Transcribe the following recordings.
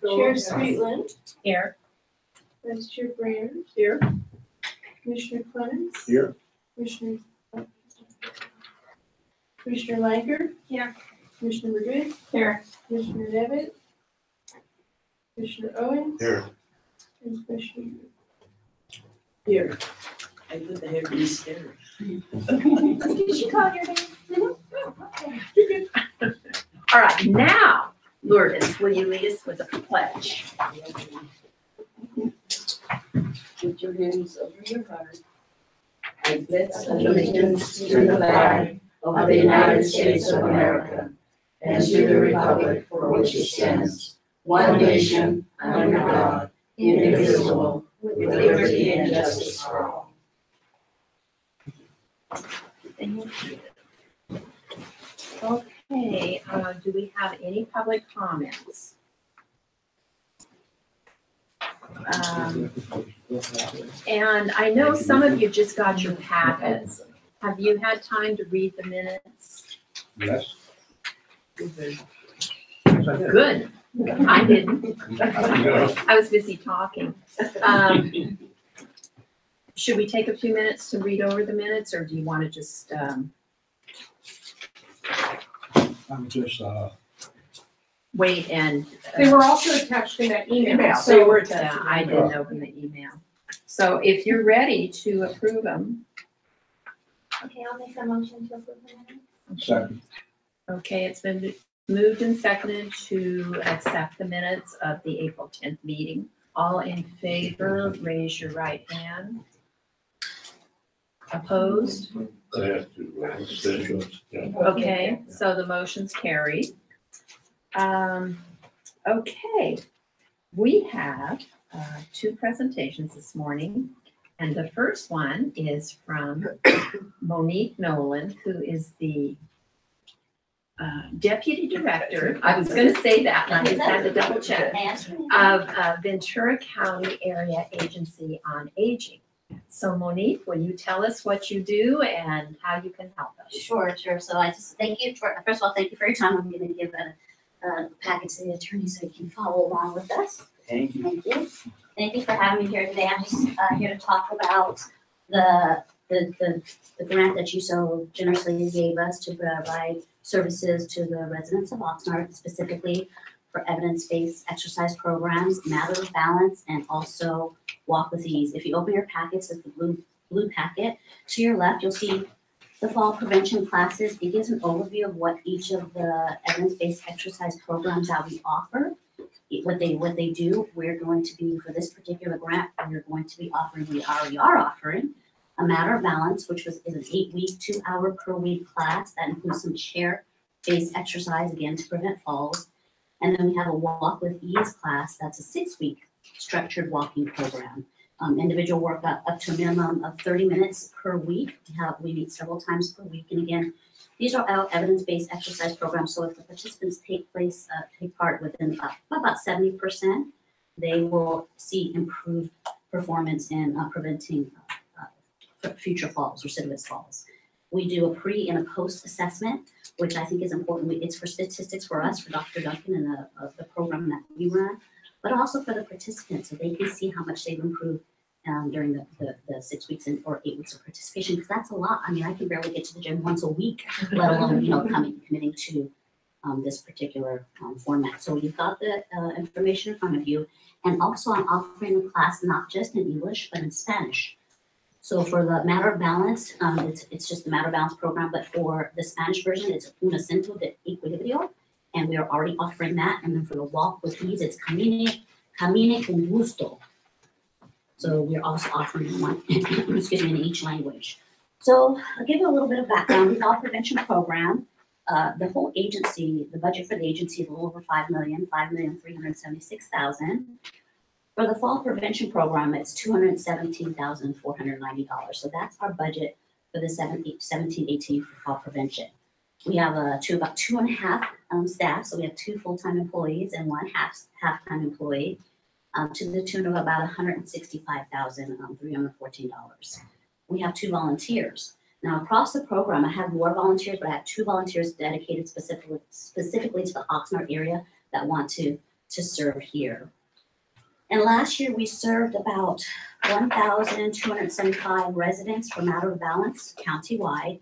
Chair Sweetland. Here. Vice Chair Brainerd. Here. Commissioner Clemens. Here. Commissioner Lanker. Here. Commissioner Madrid. Here. Commissioner Devitt. Commissioner Owens. Here. And Commissioner. Here. I put the head in scared. Did she call your name? All right, now, Lourdes, will you lead us with a pledge? Put your hands over your heart. I pledge Allegiance to the flag of the United States of America and to the republic for which it stands, one nation, under God, indivisible, with liberty and justice for all. Okay, do we have any public comments? And I know some of you just got your packets. Have you had time to read the minutes? Yes. Good. I didn't. I was busy talking. Should we take a few minutes to read over the minutes, or do you want to just, I'm just, wait and? They were also attached in that email. They were, yeah, I didn't open the email. So if you're ready to approve them, Okay, I'll make a motion to approve the minutes. second. okay, it's been moved and seconded to accept the minutes of the April 10th meeting. All in favor, raise your right hand. Opposed? I have to, abstentions, yeah. Okay, so the motion's carried. Okay, we have two presentations this morning. And the first one is from Monique Nolan, who is the Deputy Director, I was gonna say that, and I just had to double check, of Ventura County Area Agency on Aging. So Monique, will you tell us what you do and how you can help us? Sure. So I just thank you for, first of all, thank you for your time. I'm going to give a packet to the attorney so you can follow along with us. Thank you. Thank you. Thank you for having me here today. I'm just here to talk about the grant that you so generously gave us to provide services to the residents of Oxnard, specifically for evidence-based exercise programs, Matter of Balance, and also Walk with Ease. If you open your packets, it's the blue packet. To your left, you'll see the fall prevention classes. It gives an overview of what each of the evidence-based exercise programs that we offer, what they do. We're going to be, for this particular grant, we're going to be offering, we already are offering, a Matter of Balance, which is an 8-week, 2-hour per week class that includes some chair-based exercise, again, to prevent falls. And then we have a Walk with Ease class that's a 6-week structured walking program. Individual work up to a minimum of 30 minutes per week. We meet several times per week. And again, these are all evidence-based exercise programs. So if the participants take part within about 70%, they will see improved performance in preventing future falls, recidivist falls. We do a pre and a post assessment, which I think is important. It's for statistics for us, for Dr. Duncan and the program that we run, but also for the participants so they can see how much they've improved during the 6 weeks or 8 weeks of participation, because that's a lot. I mean, I can barely get to the gym once a week, let alone, committing to this particular format. So you've got the information in front of you. And also I'm offering a class not just in English, but in Spanish. So for the Matter of Balance, it's just the Matter of Balance program, but for the Spanish version, it's Un Acento de Equilibrio, and we are already offering that. And then for the Walk with Ease, it's Camine con Gusto. So we're also offering one, excuse me, in each language. So I'll give you a little bit of background. The Fall Prevention Program, the whole agency, the budget for the agency is a little over $5 million, $5,376,000. For the Fall Prevention Program, it's $217,490. So that's our budget for the 17-18 for fall prevention. We have about 2.5 staff. So we have 2 full-time employees and 1 half-time employee, to the tune of about $165,314. We have 2 volunteers. Now, across the program, I have more volunteers, but I have 2 volunteers dedicated specifically to the Oxnard area that want to serve here. And last year, we served about 1,275 residents for Matter of Balance countywide,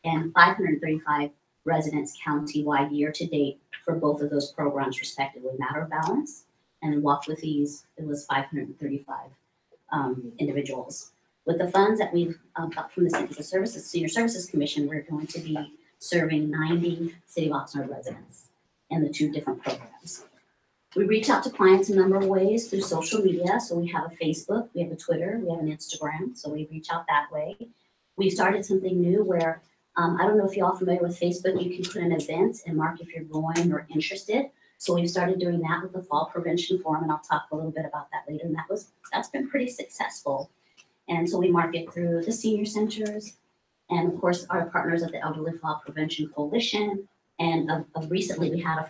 and 535 residents countywide year to date for both of those programs respectively, Matter of Balance and Walk with Ease. It was 535 individuals. With the funds that we've got from the Senior Services Commission, we're going to be serving 90 City of Oxnard residents in the 2 different programs. We reach out to clients a number of ways through social media. So we have a Facebook, we have a Twitter, we have an Instagram. So we reach out that way. We've started something new where, I don't know if you're all familiar with Facebook, you can put in events and mark if you're going or interested. So we've started doing that with the Fall Prevention Forum, and I'll talk a little bit about that later. And that's been pretty successful. And so we market through the senior centers and of course our partners at the Elderly Fall Prevention Coalition. And recently we had a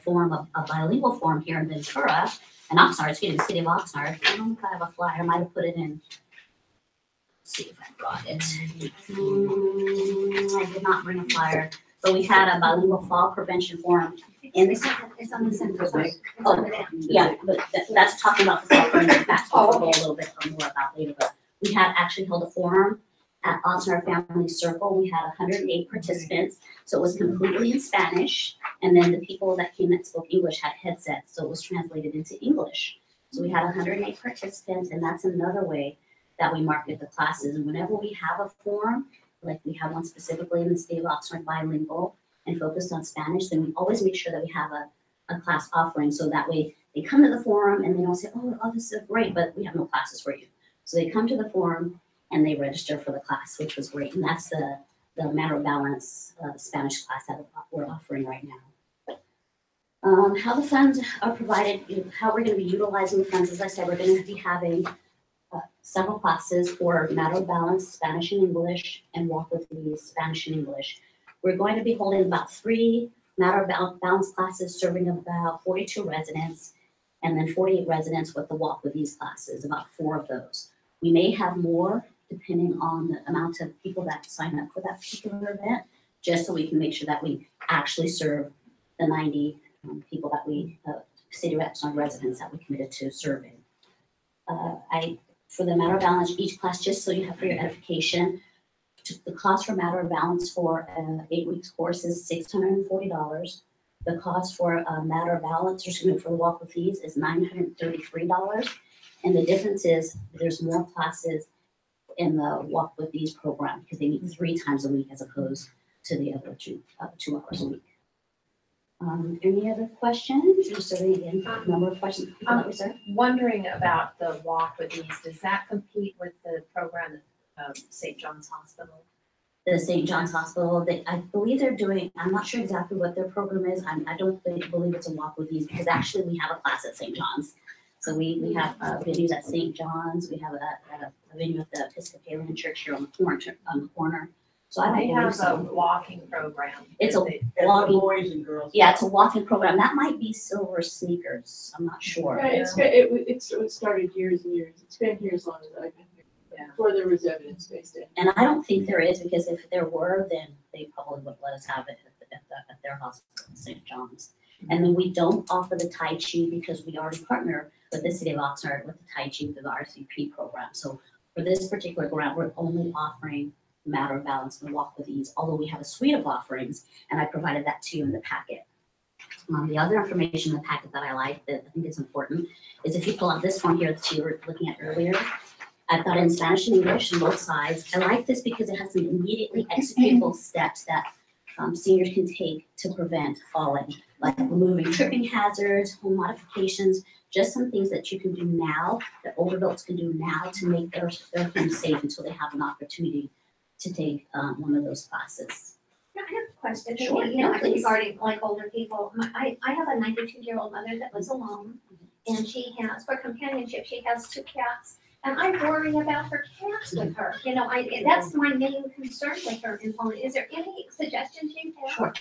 bilingual forum here in Ventura and Oxnard, excuse me, the City of Oxnard. I don't know if I have a flyer, I might have put it in. Let's see if I brought it. I did not bring a flyer, but we had a bilingual fall prevention forum in this. It's on the center side. Oh, yeah, but that's talking about the fall prevention facts, which we'll go a little bit more about later. But we had actually held a forum at Oxnard Family Circle. We had 108 participants, so it was completely in Spanish. And then the people that came that spoke English had headsets, so it was translated into English. So we had 108 participants, and that's another way that we market the classes. And whenever we have a forum, like we have one specifically in the City of Oxnard bilingual and focused on Spanish, then we always make sure that we have a class offering. So that way they come to the forum and they don't say, oh, this is great, but we have no classes for you. So they come to the forum and they register for the class, which was great. And that's the Matter of Balance Spanish class that we're offering right now. How the funds are provided, how we're going to be utilizing the funds, as I said, we're going to be having several classes for Matter of Balance, Spanish and English, and Walk with Ease, Spanish and English. We're going to be holding about 3 Matter of Balance classes, serving about 42 residents, and then 48 residents with the Walk with Ease classes, about 4 of those. We may have more depending on the amount of people that sign up for that particular event, just so we can make sure that we actually serve the 90 people that we, City of Oxnard residents that we committed to serving. For the Matter of Balance, each class, just so you have for your edification, the cost for Matter of Balance for an 8 weeks course is $640. The cost for Matter of Balance, or excuse me, for the Walk with Ease is $933. And the difference is there's more classes in the Walk with Ease program because they meet 3 times a week as opposed to the other 2 hours a week. Any other questions? Just a number of questions. Wondering about the Walk with Ease, does that compete with the program at St. John's Hospital? The St. John's Hospital, I believe they're doing, I'm not sure exactly what their program is. I don't believe it's a Walk with Ease because actually we have a class at St. John's. So we have venues at St. John's. We have a venue at the Episcopalian Church here on the corner. So I They don't have believe a walking program. It's a walking, boys and girls. Yeah, it's a walking program. That might be Silver Sneakers. I'm not sure. Yeah, it started years and years. It's been here as long as I've been here. Yeah. Before there was evidence-based in. And I don't think there is, because if there were, then they probably would let us have it at their hospital in St. John's. And then we don't offer the Tai Chi because we already partner with the City of Oxnard with the Tai Chi through the RCP program. So for this particular grant, we're only offering Matter of Balance and Walk with Ease, although we have a suite of offerings, and I provided that to you in the packet. The other information in the packet that I like, that I think is important, is if you pull out this one here that you were looking at earlier, I've got it in Spanish and English on both sides. I like this because it has some immediately executable steps that seniors can take to prevent falling, like removing tripping hazards, home modifications, just some things that you can do now, that older adults can do now to make their home safe until they have an opportunity to take one of those classes. I have a question. Sure, You know, yeah, please. regarding like older people. I have a 92-year-old mother that lives alone, and she has, for companionship, she has 2 cats. And I worry about her cats with her. You know, that's my main concern with her. Is there any suggestions you have?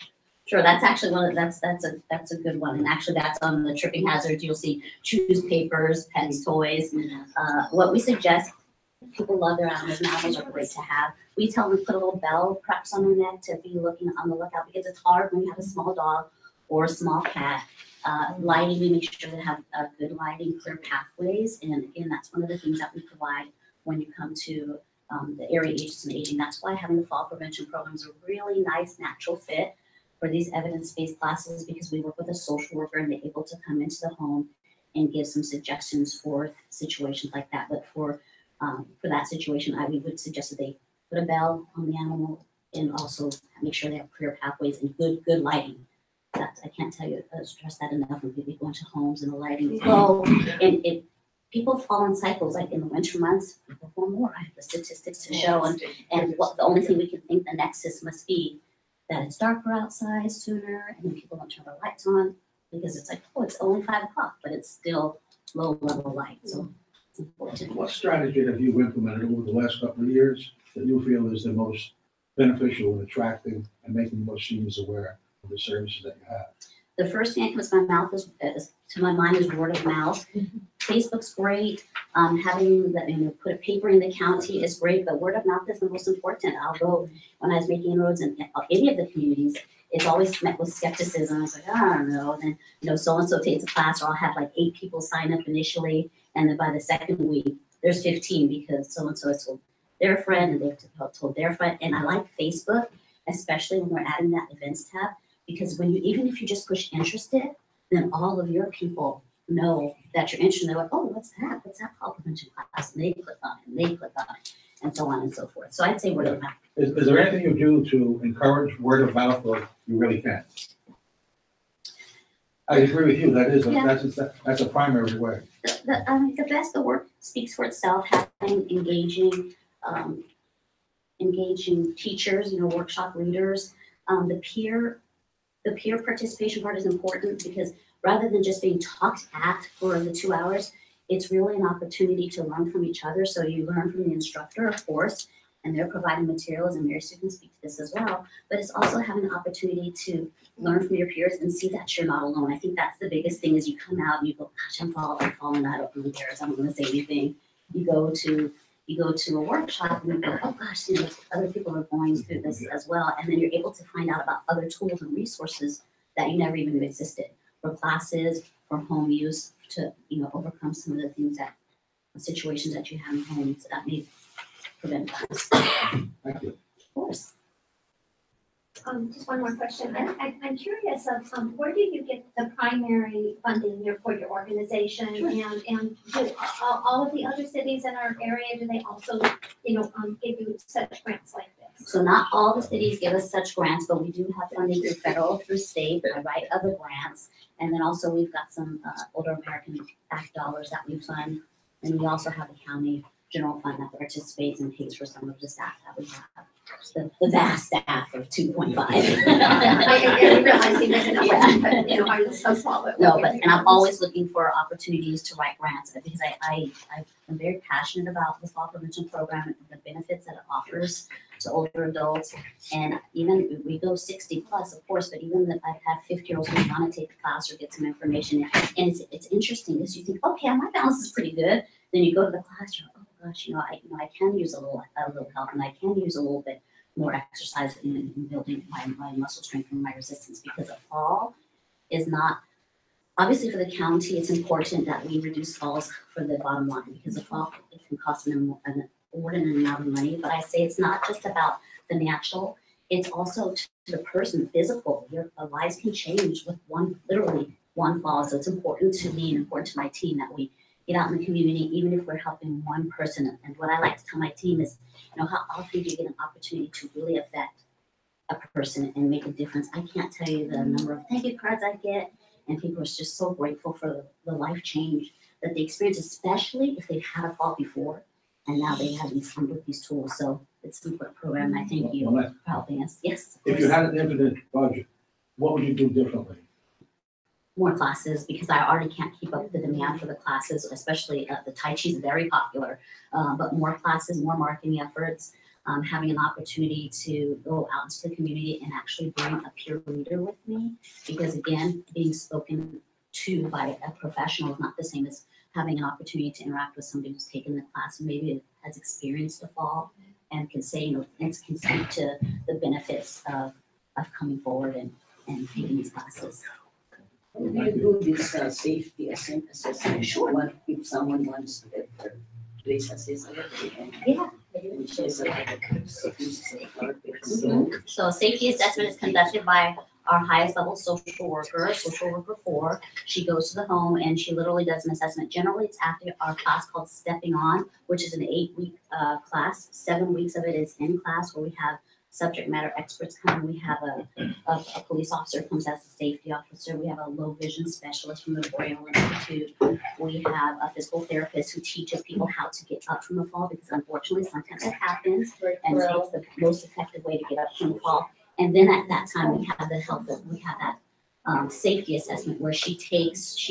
Sure. That's actually one of that's a good one, and actually that's on the tripping hazards. You'll see shoes, papers, pets, toys. What we suggest People love their animals, and animals are great to have. We tell them to put a little bell perhaps on their neck to be looking on the lookout, because it's hard when you have a small dog or a small cat. Lighting, we make sure they have good lighting, clear pathways, and again, that's one of the things that we provide when you come to the area agency on aging. That's why having the fall prevention program is a really nice natural fit for these evidence-based classes, because we work with a social worker and they're able to come into the home and give some suggestions for situations like that. But for that situation, we would suggest that they put a bell on the animal and also make sure they have clear pathways and good lighting. That I can't tell you, stress that enough when people go into homes and the lighting is low, and people fall in cycles. Like in the winter months, people fall more. I have the statistics to show, and what the only thing we can think the nexus must be that it's darker outside sooner, and then people don't turn their lights on because it's like, oh, it's only 5 o'clock, but it's still low level light. So it's important. What strategy have you implemented over the last couple of years that you feel is the most beneficial in attracting and making most seniors aware of the services that you have? The first thing that comes to my mouth is to my mind is word of mouth. Facebook's great. Having the put a paper in the county is great, but word of mouth is the most important. I'll go when I was making inroads in any of the communities. It's always met with skepticism. I was like, I don't know. And then so and so takes a class, or I'll have like 8 people sign up initially, and then by the second week there's 15 because so and so told their friend, and they've told their friend. And I like Facebook, especially when we're adding that events tab, because even if you just push interested, then all of your people know that you're interested. They're like, oh, what's that? What's that fall prevention class? And they click on it, and they click on it, and so on and so forth. So I'd say word of mouth. Is there anything you do to encourage word of mouth, or you really can't? I agree with you. That's a primary way. The best, the work speaks for itself. Having engaging teachers, workshop leaders, the peer participation part is important, because rather than just being talked at for the 2 hours, it's really an opportunity to learn from each other. So you learn from the instructor, of course, and they're providing materials, and Mary Sue can speak to this as well, but it's also having an opportunity to learn from your peers and see that you're not alone. I think that's the biggest thing, is you come out and you go, gosh, I'm falling, I don't really care, so I'm not gonna say anything. You go to a workshop and you go, oh gosh, other people are going through this as well. And then you're able to find out about other tools and resources that you never even knew existed, for classes, for home use, to overcome some of the things situations that you have in homes that may prevent violence. Thank you. Of course. Just one more question. I'm curious of where do you get the primary funding for your organization? And do all of the other cities in our area, do they also, give you such grants like this? So not all the cities give us such grants, but we do have funding through federal, through state, by right other grants. And then also we've got some Older American Act dollars that we fund. And we also have a county general fund that participates and pays for some of the staff that we have. The vast staff of 2.5. I didn't realize you didn't know, but I was so small. And I'm always looking for opportunities to write grants, because I'm very passionate about the fall prevention program and the benefits that it offers to older adults. And even we go 60 plus, of course, but even if I've had 50-year-olds who want to take the class or get some information, and it's interesting, because you think, okay, my balance is pretty good. Then you go to the class, you're like, oh gosh, I can use a little help, and I can use a little bit more exercise in building my muscle strength and my resistance, because a fall is not, obviously for the county, it's important that we reduce falls for the bottom line, because a fall, it can cost an inordinate amount of money. But I say it's not just about the natural, it's also to the person, physical. Your lives can change with literally one fall. So it's important to me and important to my team that we get out in the community, even if we're helping one person. And what I like to tell my team is, how often do you get an opportunity to really affect a person and make a difference? I can't tell you the number of thank you cards I get, and people are just so grateful for the life change that they experience, especially if they've had a fall before, and now they have these tools. So it's an important program. I thank you for helping us. Yes. If you had an infinite budget, what would you do differently? More classes, because I already can't keep up with the demand for the classes, especially the Tai Chi is very popular, but more classes, more marketing efforts, having an opportunity to go out into the community and actually bring a peer leader with me, because again, being spoken to by a professional is not the same as having an opportunity to interact with somebody who's taken the class and maybe has experienced the fall and can say, and can speak to the benefits of coming forward and taking these classes. Do you do this safety assessment? Sure. What if someone wants to get their place assessed? Yeah. So safety assessment is conducted by our highest level social worker 4. She goes to the home and she literally does an assessment. Generally, it's after our class called Stepping On, which is an 8-week class. 7 weeks of it is in class where we have subject matter experts come. We have a police officer comes as a safety officer. We have a low vision specialist from the Braille Institute. We have a physical therapist who teaches people how to get up from the fall, because unfortunately sometimes it happens, and it's the most effective way to get up from the fall. And then at that time, we have the health, we have that safety assessment where she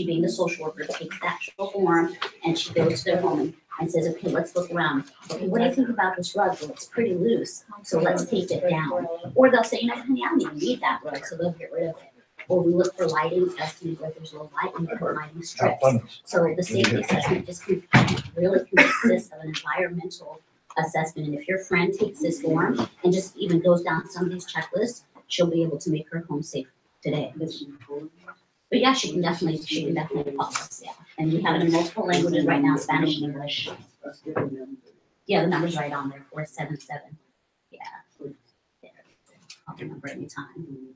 being the social worker, takes the actual form and she goes to their home and says, okay, let's look around. Okay, what do you think about this rug? Well, it's pretty loose, so let's tape it down. Or they'll say, honey, I don't even need that rug, so they'll get rid of it. Or we look for lighting, estimate where there's low light, and we put lighting strips. So the safety assessment just really consists of an environmental assessment. And if your friend takes this form and just even goes down some of these checklists, she'll be able to make her home safe today. But yeah, she can definitely pop us, yeah. And we have it in multiple languages right now, Spanish and English. Yeah, the number's right on there, 477. Yeah. There. I'll remember anytime.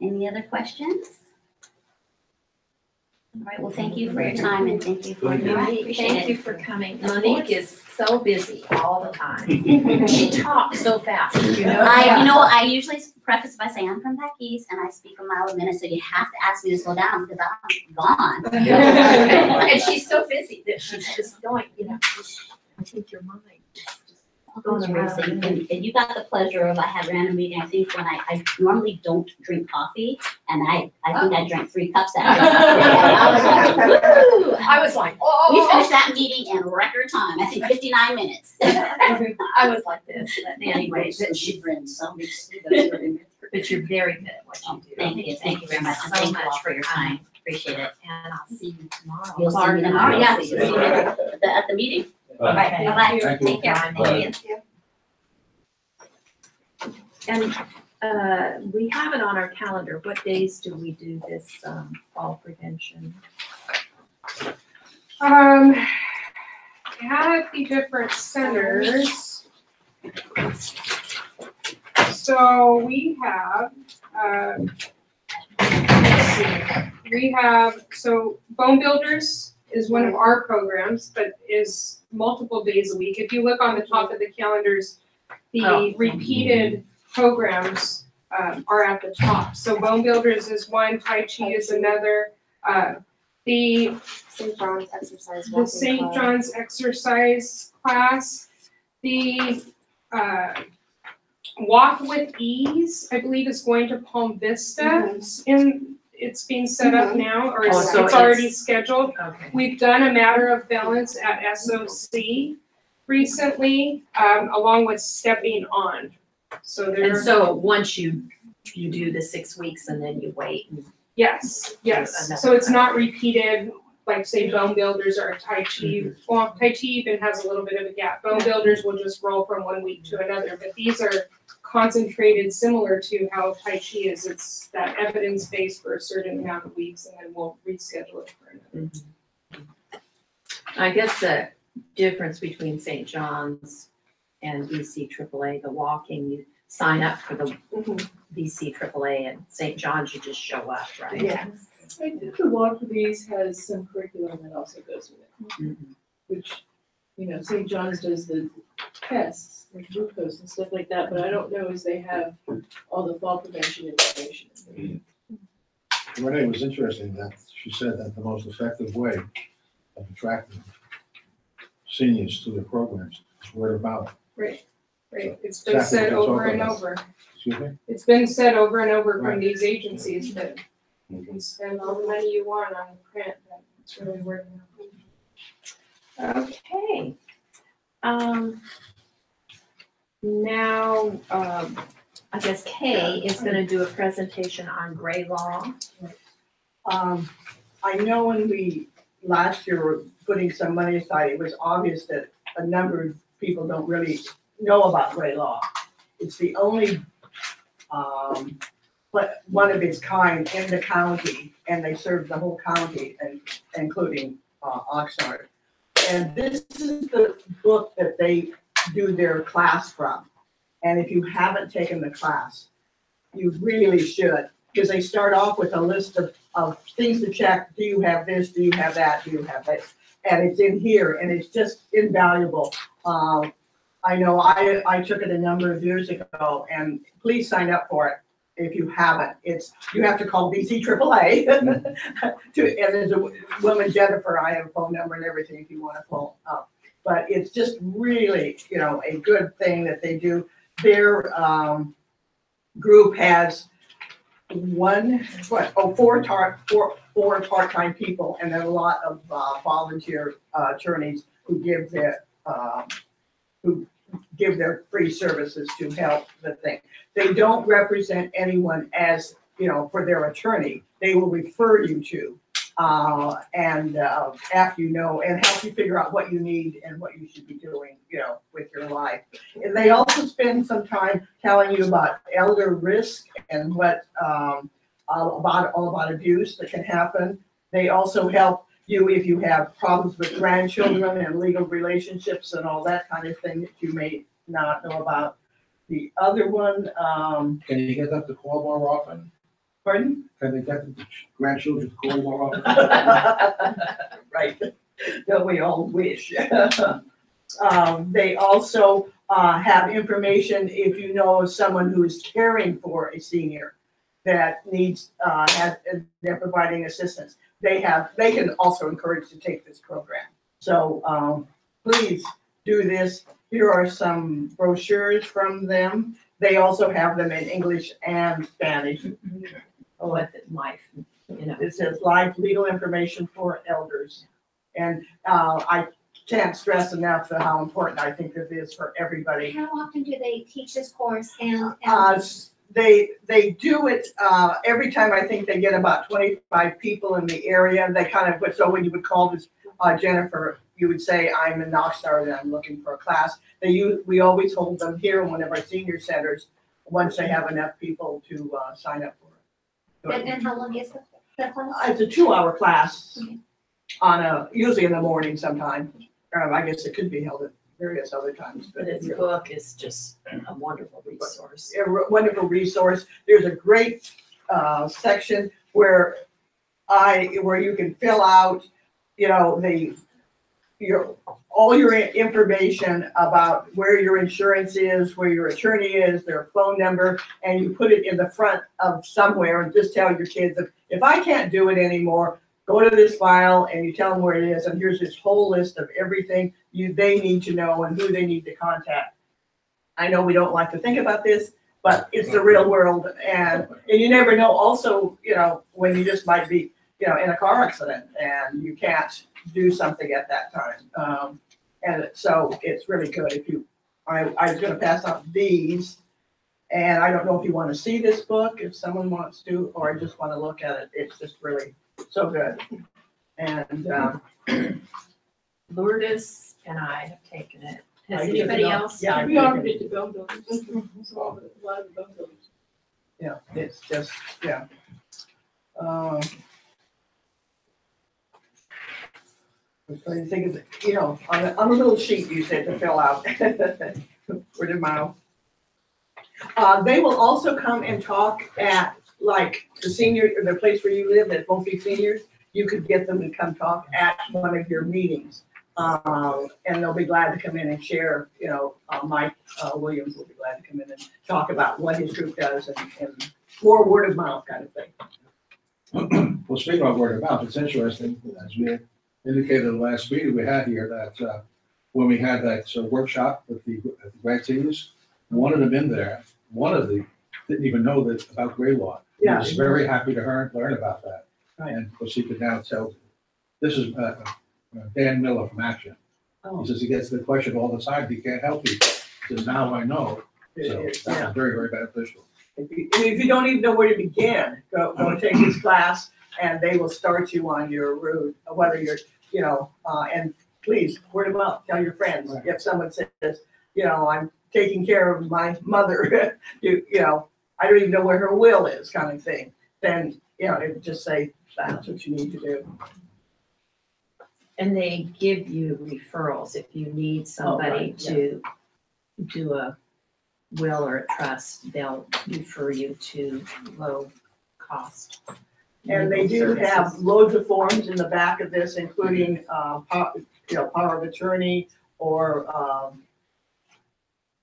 Any other questions? All right, well, thank you for your time and thank you for your, Monique, thank you for coming. Monique is so busy all the time. She talks so fast, you know. I usually preface by saying I'm from back east and I speak a mile a minute, so you have to ask me to slow down because I'm gone. And she's so busy that she's just going, I think your mind is just Going racing, and you got the pleasure of, I had random meeting, I think when I normally don't drink coffee, and I think I drank 3 cups that day. I was like, We finished that meeting in record time, I think 59 minutes. I was like this, but anyway, She brings some, but you're very good at what you do. Thank you very much, and so thank you much all for your time, appreciate it. And I'll see you tomorrow. You'll see me tomorrow, yeah, you'll see me at the meeting. All right, Okay. bye-bye, Thank you. take care, thank you. And we have it on our calendar. What days do we do this fall prevention? At the different centers. So we have, so Bone Builders is one of our programs, but is multiple days a week. If you look on the top of the calendars, the repeated programs are at the top. So Bone Builders is one, Tai Chi is another. The St. John's exercise. the St. John's exercise class, the Walk with Ease, I believe is going to Palm Vista. It's being set up now, or Oh, it's so already it's- scheduled. Okay. We've done a Matter of Balance at SOC recently, along with Stepping On. So And there's, so once you do the 6 weeks and then you wait. yes. So it's not repeated, like say Bone Builders or Tai Chi. Well, Tai Chi even has a little bit of a gap. Bone Builders will just roll from one week to another, but these are concentrated similar to how Tai Chi is. It's that evidence base for a certain amount of weeks, and then we'll reschedule it for another. I guess the difference between St. John's and BC AAA, the walking, you sign up for the BC AAA, and St. John's, you just show up, right? Yes. I think the Walk for These has some curriculum that also goes with it, Mhm. which, St. John's does the tests, like glucose and stuff like that, but I don't know if they have all the fall prevention information. Renee, it was interesting that she said that the most effective way of attracting seniors to their programs is word of mouth. Right. It's been Exactly said what over you're and talking over. Excuse me? It's been said over and over from Right. these agencies that you can spend all the money you want on print, but it's really worth it. Okay. Now, I guess Kay is gonna do a presentation on gray law. I know when we last year were putting some money aside, it was obvious that a number of people don't really know about Gray Law. It's the only, but one of its kind in the county, and they serve the whole county, and including Oxnard. And this is the book that they do their class from. And if you haven't taken the class, you really should, because they start off with a list of things to check. Do you have this? Do you have that? Do you have this? And it's in here, and it's just invaluable. I know I took it a number of years ago, and please sign up for it if you haven't. You have to call BC AAA. And there's a woman, Jennifer, I have a phone number and everything if you want to phone up. But it's just really, a good thing that they do. Their group has four part-time people, and then a lot of volunteer attorneys who give their free services to help the thing. They don't represent anyone as, for their attorney. They will refer you to, and after and help you figure out what you need and what you should be doing, with your life. And they also spend some time telling you about elder risk and what, all about abuse that can happen. They also help you if you have problems with grandchildren and legal relationships and all that kind of thing that you may not know about. The other one, Can you get them to call more often? pardon? Can they get the grandchildren to call more often? Right, don't we all wish? They also have information if you know of someone who's caring for a senior that needs, they're providing assistance. They can also encourage to take this program. So please do this. Here are some brochures from them. They also have them in English and Spanish. With life, It says live legal information for elders. And I can't stress enough how important I think this is for everybody. How often do they teach this course and? They do it every time. I think they get about 25 people in the area. They kind of, so when you would call this Jennifer, you would say, I'm in Oxnard and I'm looking for a class. We always hold them here in one of our senior centers once they have enough people to sign up for it. And how long is the class? It's a 2-hour class Okay. usually in the morning sometime. I guess it could be held at various other times. but its book is just a wonderful resource. A wonderful resource. There's a great section where you can fill out, all your information about where your insurance is, where your attorney is, their phone number, and you put it in the front of somewhere and just tell your kids that if I can't do it anymore, go to this file and you tell them where it is, and here's this whole list of everything they need to know and who they need to contact. I know we don't like to think about this, but it's the real world, and you never know also, when you just might be, in a car accident and you can't do something at that time. And so it's really good I was gonna pass out these, and I don't know if you want to see this book, if someone wants to, or just want to look at it. It's just really so good. And Lourdes and I have taken it. Has I anybody did not- else? yeah. We offered it to bone builders. So a lot of the bone builders. it's just, I was trying to think of it, on a little sheet you said to fill out. Word of mouth. They will also come and talk at the place where you live that won't be seniors. You could get them to come talk at one of your meetings. And they'll be glad to come in and share, Mike Williams will be glad to come in and talk about what his group does and more word of mouth kind of thing. Well, speaking of word of mouth, it's interesting, as we indicated in the last meeting we had here, that when we had that workshop with the grad seniors, one of them in there, didn't even know about Gray Law. He was very happy to learn about that. Right. And of course, he could now tell, this is Dan Miller from Action. He says he gets the question all the time, he can't help people. He says, now I know. So that's very, very beneficial. If you don't even know where to begin, go take this class and they will start you on your route, whether you're and please, word of mouth, tell your friends. Right. If someone says, I'm taking care of my mother, I don't even know where her will is, kind of thing, then, just say, that's what you need to do. And they give you referrals if you need somebody right, yeah. to do a will or a trust, they'll refer you to low cost. And they legal do have services. loads of forms in the back of this, including, power of attorney or,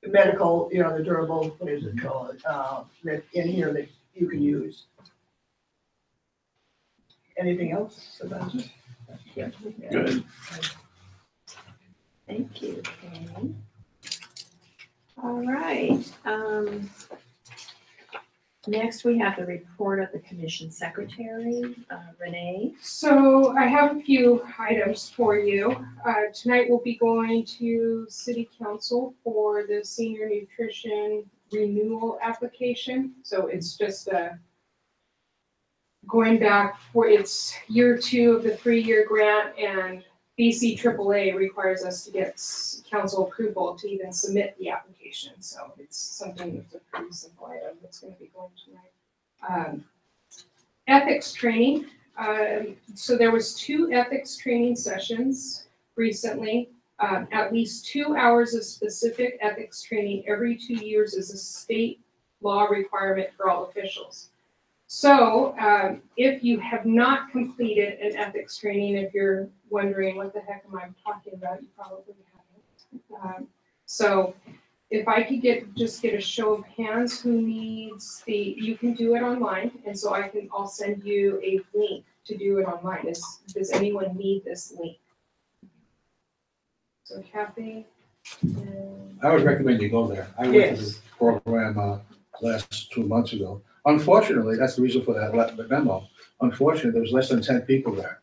medical, the durable, what is it called, that in here that you can use. Anything else, Sebastian? Good. Thank you, Kay. All right, next we have the report of the commission secretary, Renee. So I have a few items for you. Tonight we'll be going to city council for the senior nutrition renewal application. So it's just going back for its year 2 of the 3-year grant, and BC AAA requires us to get council approval to even submit the application. So it's something that's a pretty simple item that's gonna be going tonight. Ethics training. So there was 2 ethics training sessions recently. At least 2 hours of specific ethics training every 2 years is a state law requirement for all officials. So if you have not completed an ethics training, if you're wondering what the heck am I talking about, you probably haven't. So if I could just get a show of hands who needs you can do it online, and so I'll send you a link to do it online. Does anyone need this link? So Kathy, and I would recommend you go there. I went to the program last 2 months ago. Unfortunately, that's the reason for that memo. Unfortunately, there was less than 10 people there.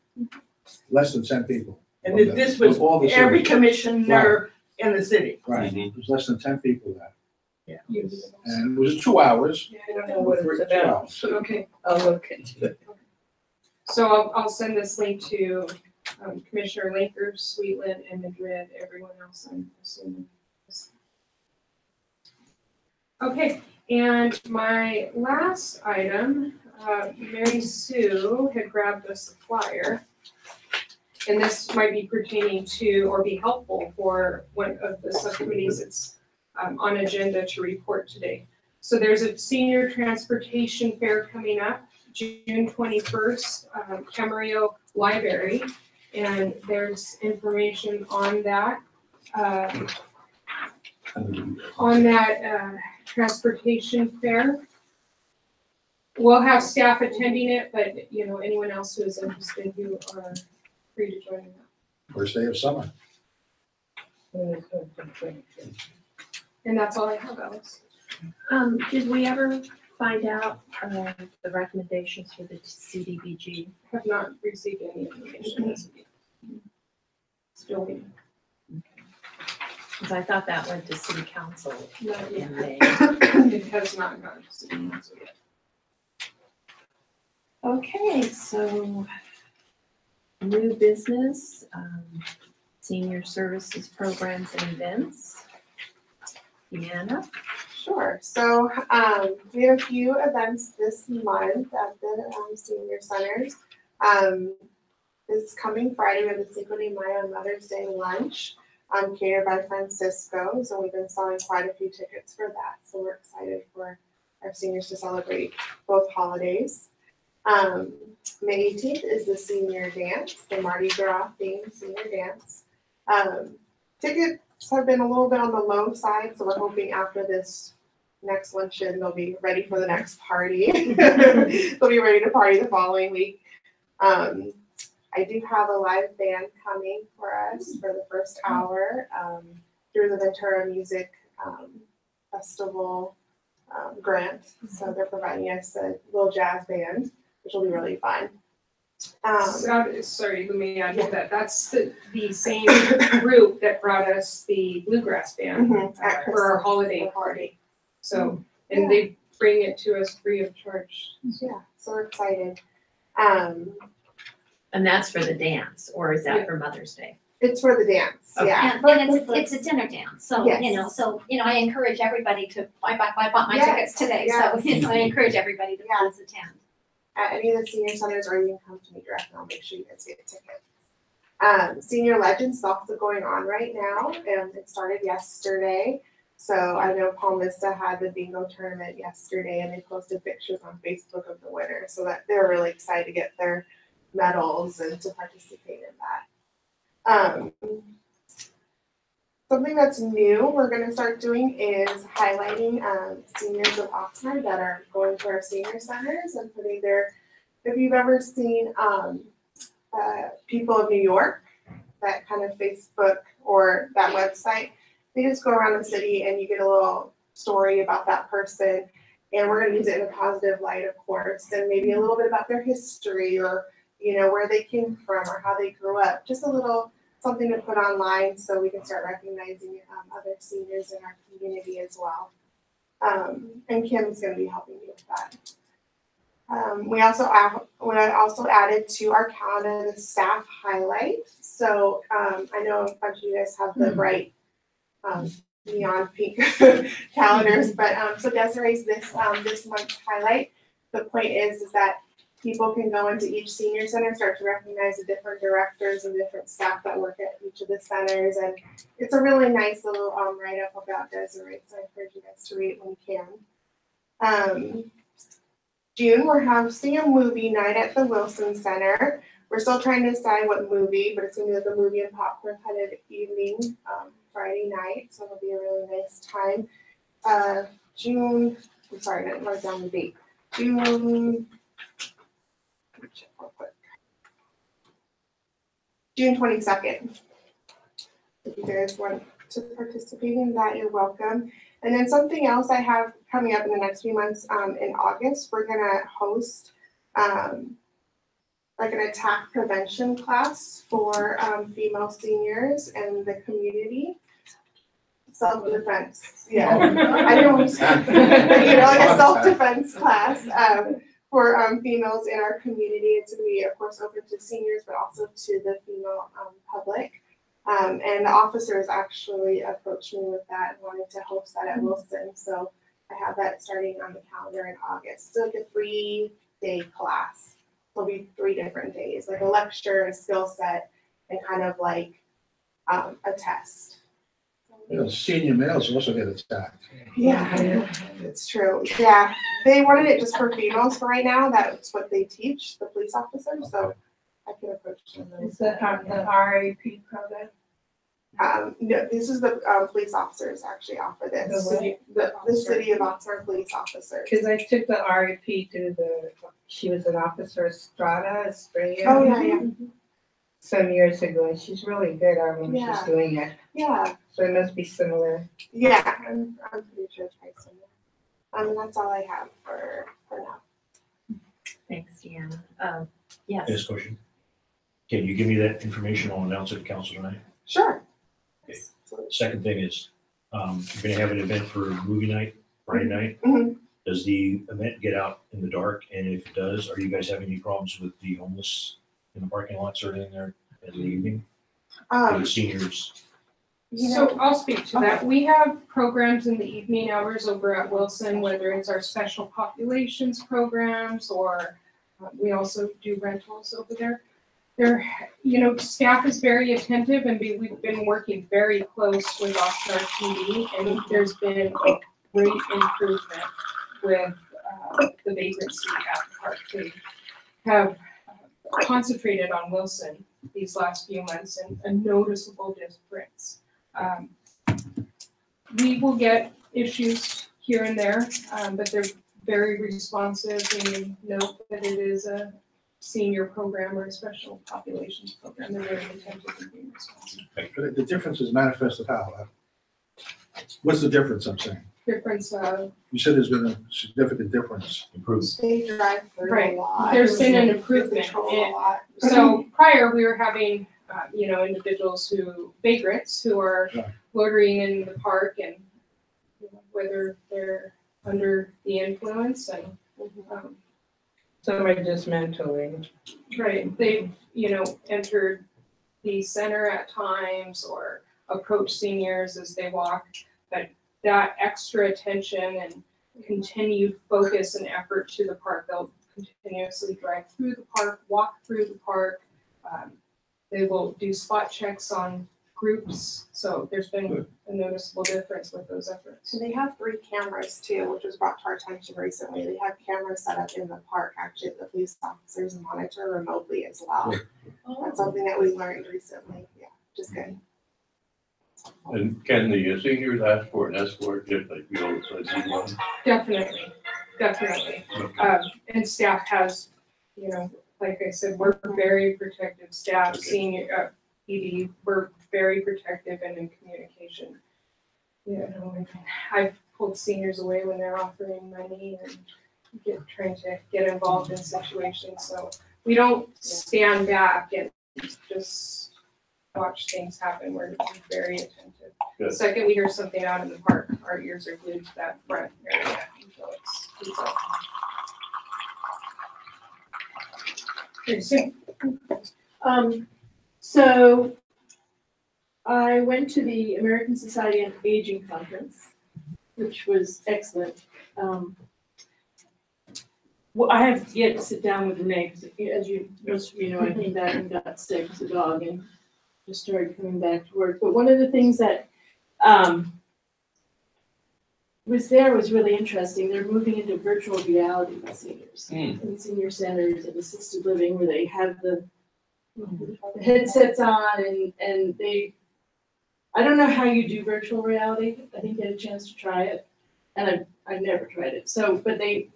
Less than 10 people. And this was All the every cities. commissioner in the city. Right, Mhm. there's less than 10 people there. you. And it was 2 hours. I don't know what it's about. Okay. I'll look into it. So I'll send this link to Commissioner Laker, Sweetland, and Madrid, everyone else I'm assuming. Okay, and my last item, Mary Sue had grabbed us a flyer. And this might be pertaining to, or be helpful for one of the subcommittees that's on agenda to report today. So there's a senior transportation fair coming up, June 21st, Camarillo Library, and there's information on that. Transportation fair. We'll have staff attending it, but anyone else who is interested, you are free to join that. First day of summer. And that's all I have, Alice. Did we ever find out, the recommendations for the CDBG? Have not received any information as of yet. Still waiting. Because I thought that went to city council Not yet. in May. It has not gone to city council yet. Okay, so new business, senior services programs and events. Deanna? Sure. So we have a few events this month at the senior centers. This coming Friday, we have the Cinco de Mayo Mother's Day lunch catered by Francisco. So we've been selling quite a few tickets for that. So we're excited for our seniors to celebrate both holidays. May 18th is the senior dance, the Mardi Gras themed senior dance. Tickets have been a little bit on the low side, so we're hoping after this next luncheon, they'll be ready for the next party. They'll be ready to party the following week. I do have a live band coming for us for the first hour through the Ventura Music Festival grant. So they're providing us a little jazz band, which will be really fun. Sorry, let me add to that. That's the same group that brought us the bluegrass band At for our Christmas holiday party. So, and they bring it to us free of charge. Yeah, so we're excited. And that's for the dance, or is that for Mother's Day? It's for the dance, Okay. yeah. And it's a dinner dance, so, Yes. I encourage everybody to, I bought my tickets today, so, Yes. I encourage everybody to please attend. At any of the senior centers, or you can come to me directly, I'll make sure you guys get tickets. Senior Legends is also going on right now, and it started yesterday. So I know Palm Vista had the bingo tournament yesterday, and they posted pictures on Facebook of the winner, so that they're really excited to get their medals and to participate in that. Something that's new we're gonna start doing is highlighting seniors of Oxnard that are going to our senior centers and putting their, if you've ever seen People of New York, that kind of Facebook or that website, they just go around the city and you get a little story about that person. And we're gonna use it in a positive light, of course, and maybe a little bit about their history, or where they came from or how they grew up. Just a little something to put online so we can start recognizing other seniors in our community as well. And Kim's gonna be helping me with that. We also added to our calendar the staff highlight. So I know a bunch of you guys have the bright neon pink calendars, but so Desiree's this month's highlight. The point is that people can go into each senior center, start to recognize the different directors and different staff that work at each of the centers, and it's a really nice little write-up about Desiree, so I encourage you guys to read it when you can. June, we're hosting a movie night at the Wilson Center. We're still trying to decide what movie, but it's gonna be like a movie and popcorn kind of evening, Friday night, so it'll be a really nice time. June, I'm sorry, I didn't write down the date. June, let me check real quick. June 22nd. If you guys want to participate in that, you're welcome. And then something else I have coming up in the next few months, in August, we're gonna host like an attack prevention class for female seniors in the community. Self-defense, yeah. I know, like a self-defense class for females in our community. It's gonna be, of course, open to seniors, but also to the female public. And the officers actually approached me with that and wanted to host that at Wilson. So I have that starting on the calendar in August. So like a 3-day class. It'll be 3 different days, like a lecture, a skill set, and kind of like a test. Senior males also get attacked. Yeah, it's true. Yeah, they wanted it just for females for right now. That's what they teach, the police officers. So I can approach them. Is that the RAP program? No, this is the police officers actually offer this. The city of Oxnard police officers. Cause I took the RAP through she was an officer at Strata, Estrella. Oh, yeah. Some years ago, and she's really good at when Yeah. she's doing it. Yeah, So it must be similar. yeah, I'm pretty sure it's quite similar. And that's all I have for now. Thanks, Deanna. Yes. Yes, question. Can you give me that information? I'll announce it to council tonight. Sure. Okay. Second thing is, you're gonna have an event for movie night, Friday night. Mhm. Does the event get out in the dark? And if it does, are you guys having any problems with the homeless in the parking lots or in there in the evening? For the seniors? So I'll speak to that. We have programs in the evening hours over at Wilson, whether it's our special populations programs or we also do rentals over there. Staff is very attentive and we've been working very close with Oxnard PD, and there's been a great improvement with the vagrancy at the park. They have concentrated on Wilson these last few months and a noticeable difference. We will get issues here and there, but they're very responsive and note that it is a senior program or a special populations program. They're very attentive and being responsive. But the difference is manifested how? What's the difference, I'm saying? Difference of, You said there's been a significant difference. Improved. They drive through a Right. lot. There's been an They improvement patrol in- a lot. so prior we were having, individuals vagrants who are Yeah. loitering in the park and whether they're under the influence and Some are dismantling. Right, they've, entered the center at times or approach seniors as they walk. But that extra attention and continued focus and effort to the park, they'll continuously drive through the park, walk through the park. They will do spot checks on groups, so there's been a noticeable difference with those efforts. And they have 3 cameras too, which was brought to our attention recently. They have cameras set up in the park, actually, the police officers monitor remotely as well. That's something that we learned recently, yeah, just good. And can the seniors ask for an escort if they feel it's a need one? Definitely. And staff has, like I said, we're very protective staff, Okay. senior, ED, we're very protective and in communication. I've pulled seniors away when they're offering money and trying to get involved in situations, so we don't stand back and just watch things happen, we're very attentive. The Good. second we hear something out in the park, our ears are glued to that front area until it's up. Okay, so I went to the American Society on Aging conference, which was excellent. Well, I have yet to sit down with Renee, because as most of you know, I came back and got sick as a dog and just started coming back to work. But one of the things that was really interesting. They're moving into virtual reality with seniors in senior centers and assisted living, where they have the headsets on and they, I don't know how you do virtual reality. I didn't get a chance to try it, and I've never tried it. So, but they've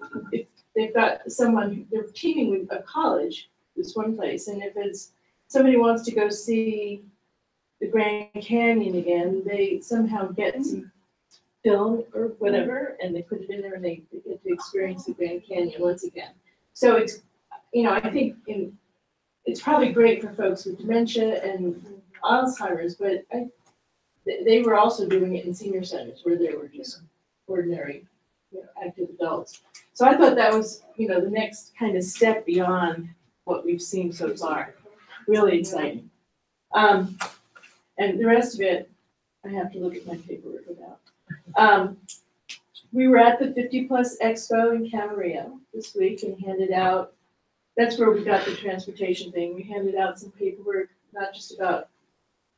got someone, they're teaming with a college, this one place, and if it's somebody wants to go see the Grand Canyon again, they somehow get some film or whatever, and they put it in there and they get to experience the Grand Canyon once again. So it's, I think it's probably great for folks with dementia and Alzheimer's, but they were also doing it in senior centers where they were just ordinary, active adults. So I thought that was, the next kind of step beyond what we've seen so far. Really exciting. And the rest of it, I have to look at my paperwork about. We were at the 50 Plus Expo in Camarillo this week and handed out, that's where we got the transportation thing. We handed out some paperwork, not just about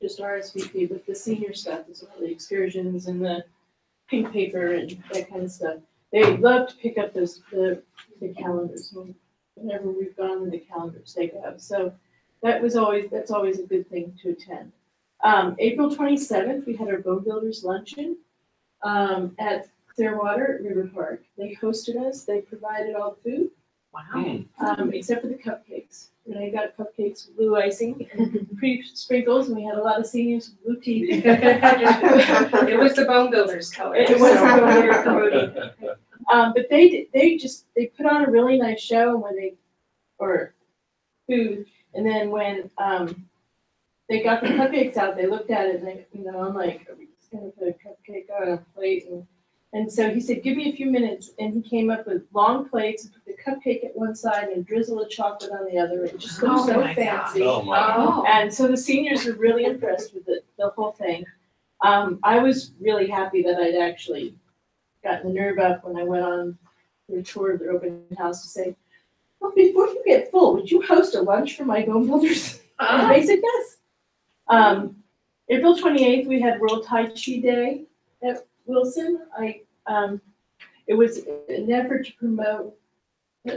just RSVP, but the senior stuff as well, the excursions and the pink paper and that kind of stuff. They love to pick up the calendars. Whenever we've gone with the calendars, they go. So that's always a good thing to attend. April 27th, we had our Bone Builders Luncheon at Clearwater River Park. They hosted us. They provided all the food. Wow. Except for the cupcakes. Renee got cupcakes with blue icing and pre-sprinkles, and we had a lot of seniors with blue teeth. It was the Bone Builders color. It was the Bone Builders color. But they put on a really nice show or food, and then when they got the cupcakes out, they looked at it and I'm like, are we just gonna put a cupcake on a plate? And so he said, give me a few minutes, and he came up with long plates and put the cupcake at one side and a drizzle of chocolate on the other. It just looked so fancy. Oh, my. And so the seniors were really impressed with the whole thing. I was really happy that I'd actually gotten the nerve up when I went on the tour of their open house to say, well, before you get full, would you host a lunch for my bone builders? And they said yes. April 28th, we had World Tai Chi Day at Wilson. It was an effort to promote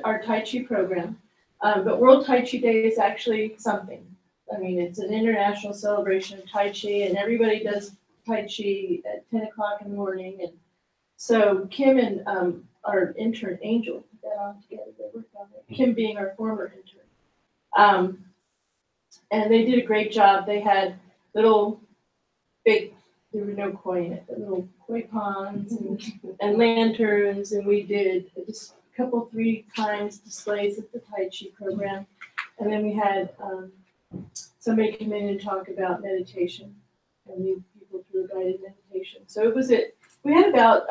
our Tai Chi program. But World Tai Chi Day is actually something. I mean, it's an international celebration of Tai Chi, and everybody does Tai Chi at 10 o'clock in the morning. And so Kim and our intern, Angel, put that on together. They worked on it. Kim being our former intern. And they did a great job. They had there were no koi in it, but little koi ponds and lanterns, and we did just a couple, 3 times displays at the Tai Chi program. And then we had somebody come in and talk about meditation and lead people through a guided meditation. So we had about,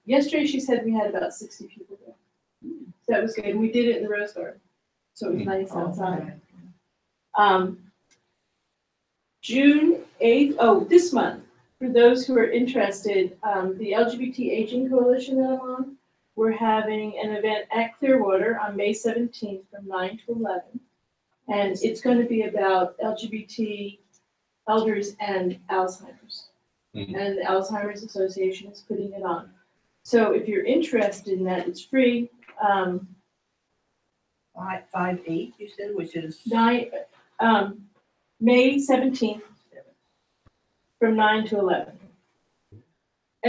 yesterday she said we had about 60 people there. that was good. And we did it in the Rose Garden, so it was nice outside. June 8th, this month, for those who are interested, the LGBT Aging Coalition that I'm on, we're having an event at Clearwater on May 17th from 9 to 11. And it's going to be about LGBT elders and Alzheimer's. And the Alzheimer's Association is putting it on. So if you're interested in that, it's free. 5/8, you said, which is. May 17th from 9 to 11. Yeah,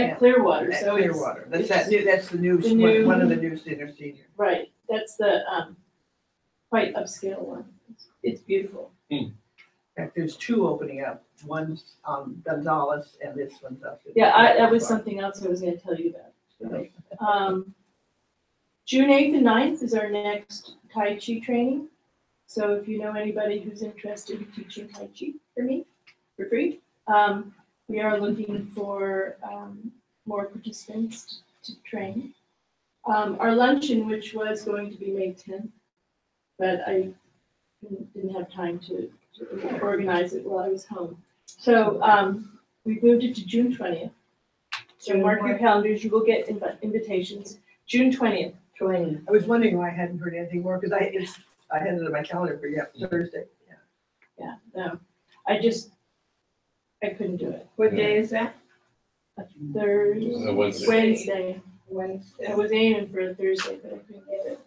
At Clearwater, At so it's. Clearwater, that's it's- that new, that's the new, the new- one of the new senior. Right, that's the, quite upscale one. It's beautiful. In fact, there's two opening up, one's Gonzalez and this one's up. in- Yeah, that was something else I was gonna tell you about. June 8th and 9th is our next Tai Chi training. So if you know anybody who's interested in teaching Tai Chi for me, for free, we are looking for more participants to train. Our luncheon, which was going to be May 10th, but I didn't have time to organize it while I was home. So we moved it to June 20th. So mark your calendars, you will get invitations, June 20th. I was wondering why I hadn't heard anything more, because I had it on my calendar for Thursday. Yeah, no, I couldn't do it. What day is that? Thursday, Wednesday. Wednesday. I was aiming for a Thursday, but I couldn't get it.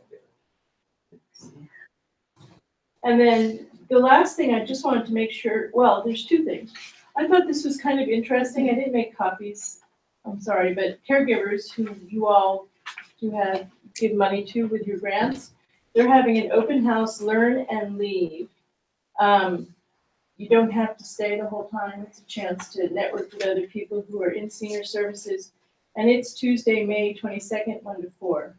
And then the last thing I just wanted to make sure, well, there's two things. I thought this was kind of interesting. I didn't make copies. I'm sorry, but caregivers who you all do give money to with your grants, they're having an open house, learn and leave. You don't have to stay the whole time. It's a chance to network with other people who are in senior services. And it's Tuesday, May 22nd, 1 to 4.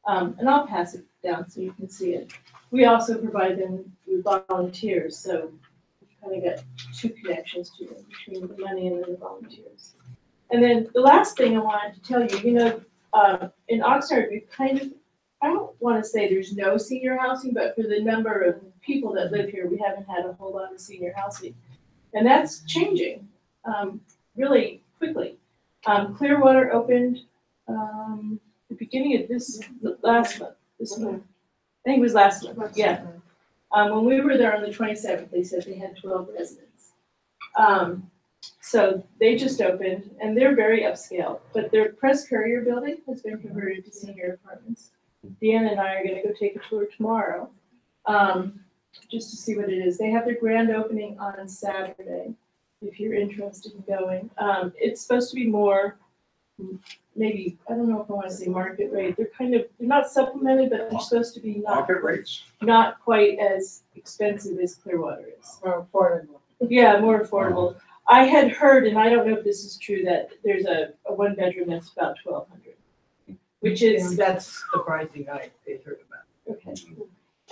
And I'll pass it down so you can see it. We also provide them with volunteers, so we've kind of got two connections to them between the money and the volunteers. And then the last thing I wanted to tell you, in Oxnard, we've I don't want to say there's no senior housing, but for the number of people that live here, we haven't had a whole lot of senior housing. And that's changing really quickly. Clearwater opened the beginning of this month. I think it was last month, yeah. When we were there on the 27th, they said they had 12 residents. So they just opened, and they're very upscale, but their Press Courier building has been converted to senior apartments. Deanna and I are gonna go take a tour tomorrow, just to see what it is. They have their grand opening on Saturday, if you're interested in going. It's supposed to be more, maybe, I don't know if I wanna say market rate. They're not supplemented, but they're supposed to be Market rates. not quite as expensive as Clearwater is. More affordable. Yeah, more affordable. I had heard, and I don't know if this is true, that there's a one bedroom that's about 1,200, which is, That's the pricing I heard about. okay.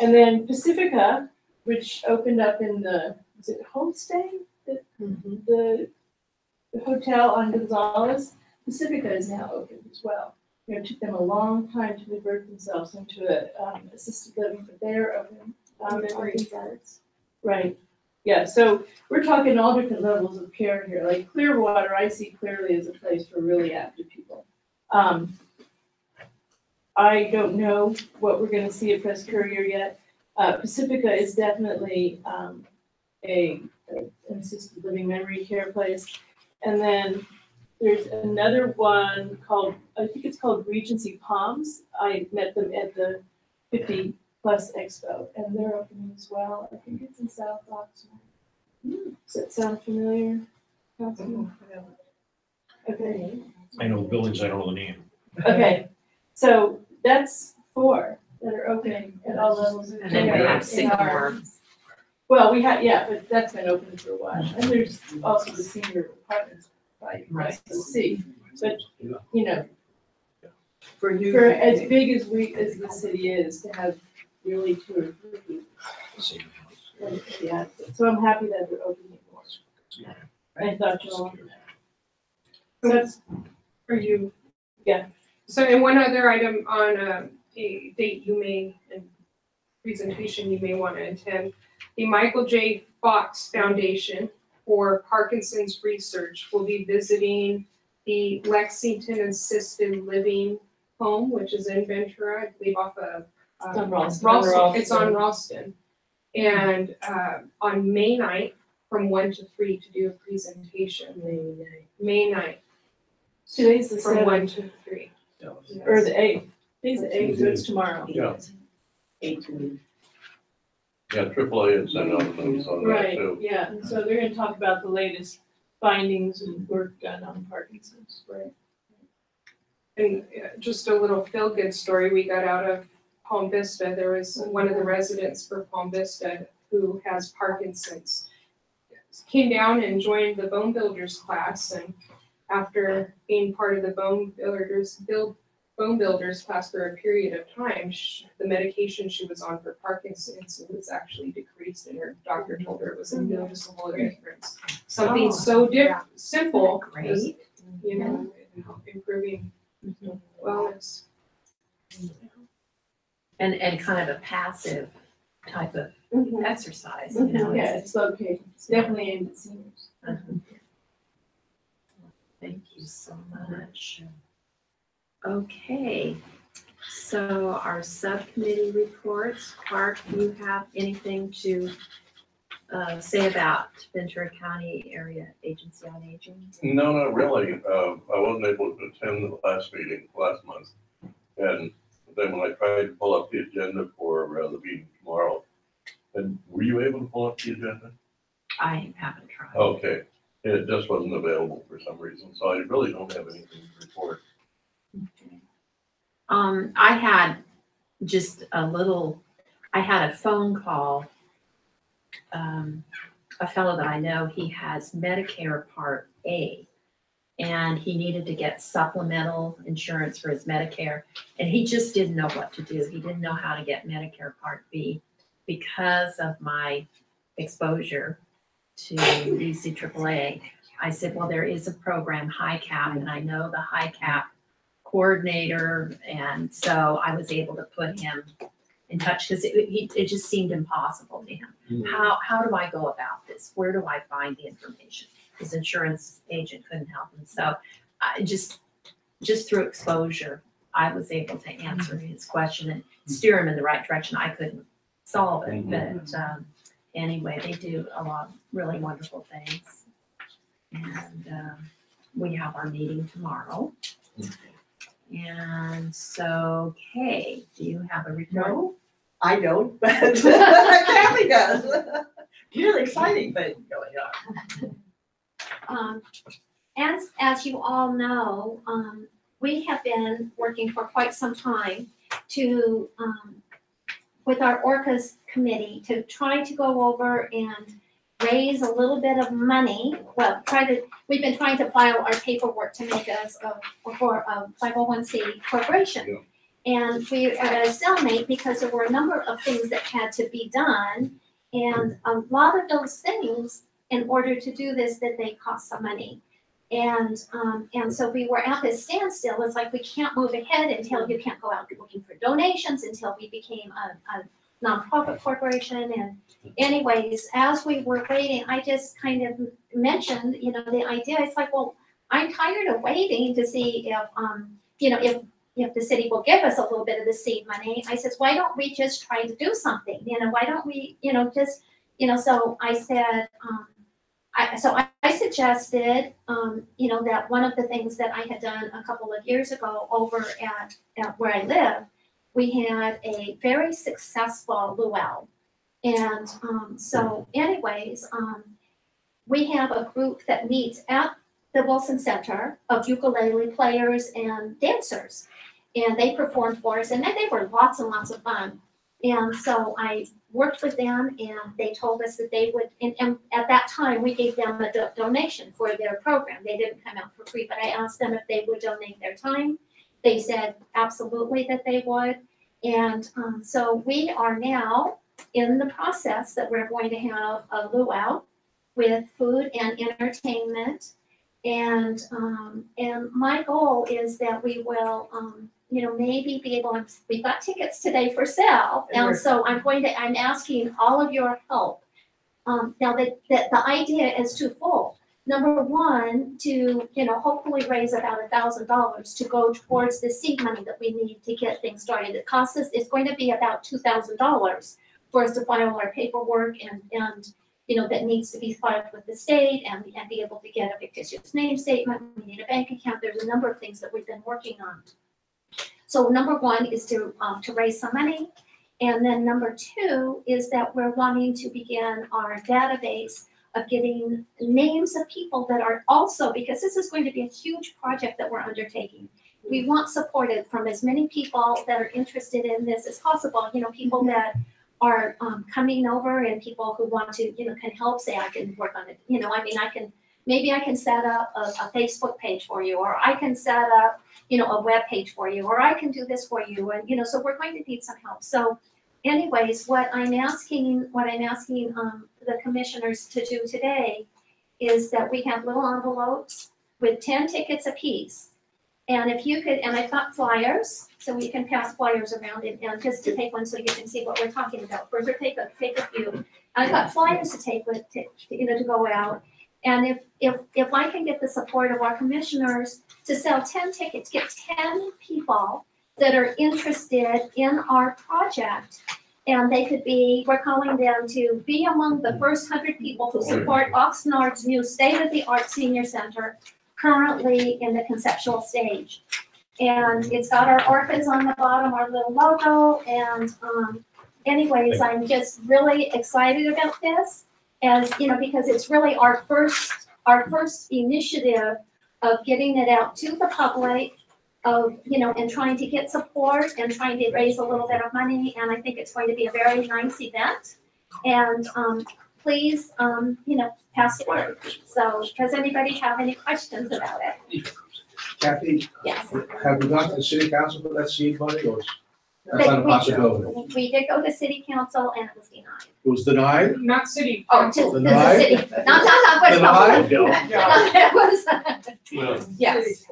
And then Pacifica, which opened up in was it Homestay? The hotel on Gonzalez, Pacifica is now open as well. It took them a long time to convert themselves into a assisted living, but they're open. Right. Yeah, so we're talking all different levels of care here. Like Clearwater, I see clearly as a place for really active people. I don't know what we're gonna see at Press Courier yet. Pacifica is definitely an assisted living memory care place. And then there's another one called, I think it's called Regency Palms. I met them at the 50 Plus Expo, and they're opening as well. I think it's in South Oxnard. Does that sound familiar? Councilman? Okay. I know buildings, I don't know the name. Okay, so that's 4 that are opening at all levels of care. And then we have in our- Sycamore. Well, we have, yeah, but that's been open for a while. And there's also the senior apartments by C. But, you know, For new. for as big as the city is, to have really 2 or 3. Yeah, so I'm happy that they're opening more. I thought you all. So that's for you, yeah. So, and one other item on a date you may, and presentation you may want to attend. The Michael J. Fox Foundation for Parkinson's Research will be visiting the Lexington Assisted Living Home, which is in Ventura, I believe off of It's on Ralston. Ralston. It's on Ralston. And on May 9th, from 1 to 3 to do a presentation. May 9th, Today's the from 1 7th, to 3. or the 8th. Today's the 8th, so it's tomorrow. Yeah. 18. Yeah, AAA had sent out a notice on that Right, too. yeah, and so they're gonna talk about the latest findings and work done on Parkinson's. Right. And just a little feel-good story we got out of Palm Vista. There was one of the residents for Palm Vista who has Parkinson's. Came down and joined the bone builders class, and after being part of the bone builders class for a period of time, the medication she was on for Parkinson's was actually decreased, and her doctor told her it was a noticeable difference. Something so simple, as, Great. you know, improving wellness. And kind of a passive type of exercise, you Yeah, know. it's located, it's definitely aimed at seniors. Thank you so much. Okay, so our subcommittee reports. Clark, do you have anything to say about Ventura County Area Agency on Aging? No, not really. I wasn't able to attend the last meeting last month. And then when I tried to pull up the agenda for the meeting tomorrow, and were you able to pull up the agenda? I haven't tried. Okay, it just wasn't available for some reason, so I really don't have anything to report. Okay. I had just I had a phone call. A fellow that I know, he has Medicare Part A, and he needed to get supplemental insurance for his Medicare, and he just didn't know what to do. He didn't know how to get Medicare Part B because of my exposure to DC AAA. I said, well, there is a program, HICAP, and I know the HICAP coordinator, and so I was able to put him in touch because it just seemed impossible to him. How do I go about this? Where do I find the information? His insurance agent couldn't help him. So I just through exposure, I was able to answer his question and steer him in the right direction. I couldn't solve it, but anyway, they do a lot of really wonderful things. And we have our meeting tomorrow. And so, Kay, do you have a report? No, I don't, but Kathy does. Really exciting thing going on. As you all know, we have been working for quite some time to, with our ORCAS committee, to try to go over and raise a little bit of money. Well, we've been trying to file our paperwork to make us for a 501c corporation. And we are at a stalemate because there were a number of things that had to be done. And a lot of those things, in order to do this, that they cost some money. And so we were at this standstill. It's like we can't move ahead until you can't go out looking for donations, until we became a nonprofit corporation. And anyways, as we were waiting, I just kind of mentioned, the idea. It's like, well, I'm tired of waiting to see if the city will give us a little bit of the seed money. I says, why don't we just try to do something? Why don't we, so I said, I suggested, that one of the things that I had done a couple of years ago over at where I live, we had a very successful luau. And so anyways, we have a group that meets at the Wilson Center of ukulele players and dancers. And they performed for us, and they were lots and lots of fun. And so I worked with them, and they told us that they would, and at that time, we gave them a donation for their program. They didn't come out for free, but I asked them if they would donate their time. They said absolutely that they would. And so we are now in the process that we're going to have a luau with food and entertainment. And my goal is that we will maybe be able, we've got tickets today for sale, and so I'm asking all of your help. Now the idea is twofold. Number one, to, hopefully raise about $1,000 to go towards the seed money that we need to get things started. It costs us, it's going to be about $2,000 for us to file our paperwork and that needs to be filed with the state and be able to get a fictitious name statement. We need a bank account. There's a number of things that we've been working on. So number one is to raise some money. And then number two is that we're wanting to begin our database of getting names of people that are also, because this is going to be a huge project that we're undertaking. We want supported from as many people that are interested in this as possible, people that are coming over and people who want to, can help say, I can work on it. Maybe I can set up a Facebook page for you, or I can set up, a web page for you, or I can do this for you. And, so we're going to need some help. So anyways, what I'm asking the commissioners to do today is that we have little envelopes with 10 tickets apiece. And if you could, and I've got flyers, so we can pass flyers around and just to take one so you can see what we're talking about. Further, take a few. I've got flyers to take with, to go out. And if I can get the support of our commissioners to sell 10 tickets, get 10 people that are interested in our project, and they could be, we're calling them to be among the first 100 people who support Oxnard's new state-of-the-art senior center, currently in the conceptual stage. And it's got our orphans on the bottom, our little logo, and anyways, I'm just really excited about this, as because it's really our first initiative of getting it out to the public, of and trying to get support and trying to raise a little bit of money, and I think it's going to be a very nice event. And please, pass the word. So, does anybody have any questions about it? Kathy, Yes. have we gone to the city council for that seed money, or is that not a possibility? We did go to city council and it was denied. It was denied? Not city. Oh, to the Denied? city, not Denied? It was, Well, yes.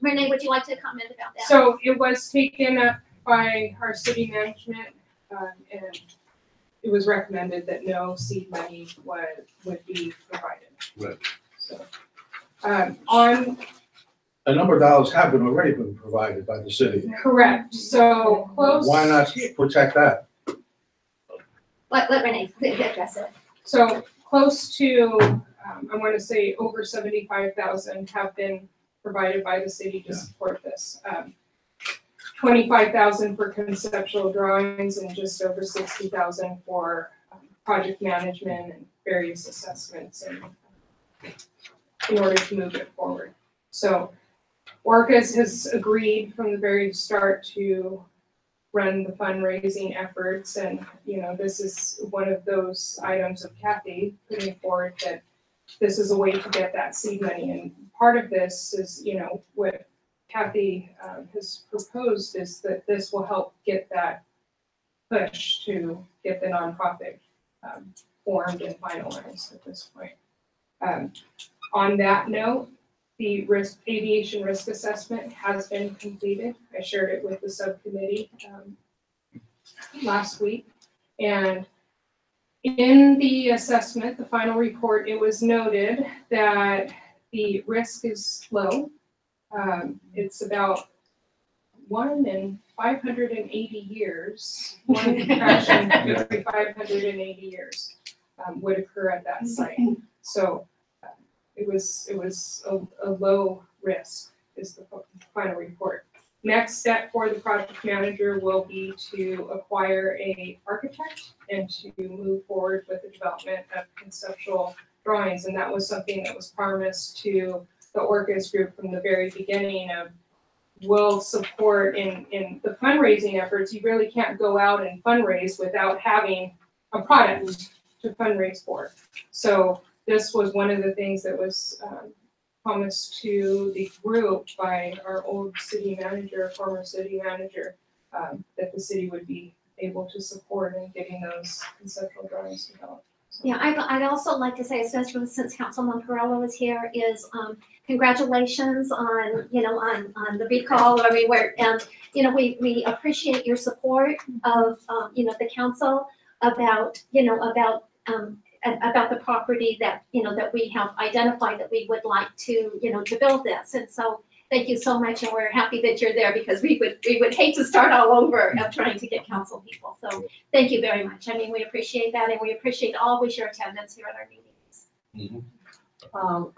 Renee, would you like to comment about that? So it was taken up by our city management, and it was recommended that no seed money would be provided. Right. So, on, A number of dollars have already been provided by the city. correct, so close. Why not to- protect that? Let Renee address it. So close to, I want to say over 75,000 have been provided by the city to support this. 25,000 for conceptual drawings and just over 60,000 for project management and various assessments and in order to move it forward. So Orcas has agreed from the very start to run the fundraising efforts, and this is one of those items of Kathy putting forward that this is a way to get that seed money. And part of this is, what Kathy has proposed is that this will help get that push to get the nonprofit formed and finalized at this point. On that note, the aviation risk assessment has been completed. I shared it with the subcommittee last week. And in the assessment, the final report, it was noted that the risk is low. It's about 1 in 580 years, one crash in every 580 years would occur at that site. So it was a low risk is the final report. Next step for the project manager will be to acquire an architect and to move forward with the development of conceptual drawings. And that was something that was promised to the Orcas group from the very beginning of will support in the fundraising efforts. You really can't go out and fundraise without having a product to fundraise for. So this was one of the things that was promised to the group by our old city manager, former city manager, that the city would be able to support in getting those conceptual drawings developed. Yeah, I'd also like to say, especially since Councilman Perrello is here, is congratulations on, on the recall everywhere. And, we appreciate your support of, the council about, about the property that, that we have identified that we would like to, to build this. And so thank you so much, and we're happy that you're there because we would hate to start all over of trying to get council people. So thank you very much. I mean, we appreciate that, and we appreciate always your attendance here at our meetings.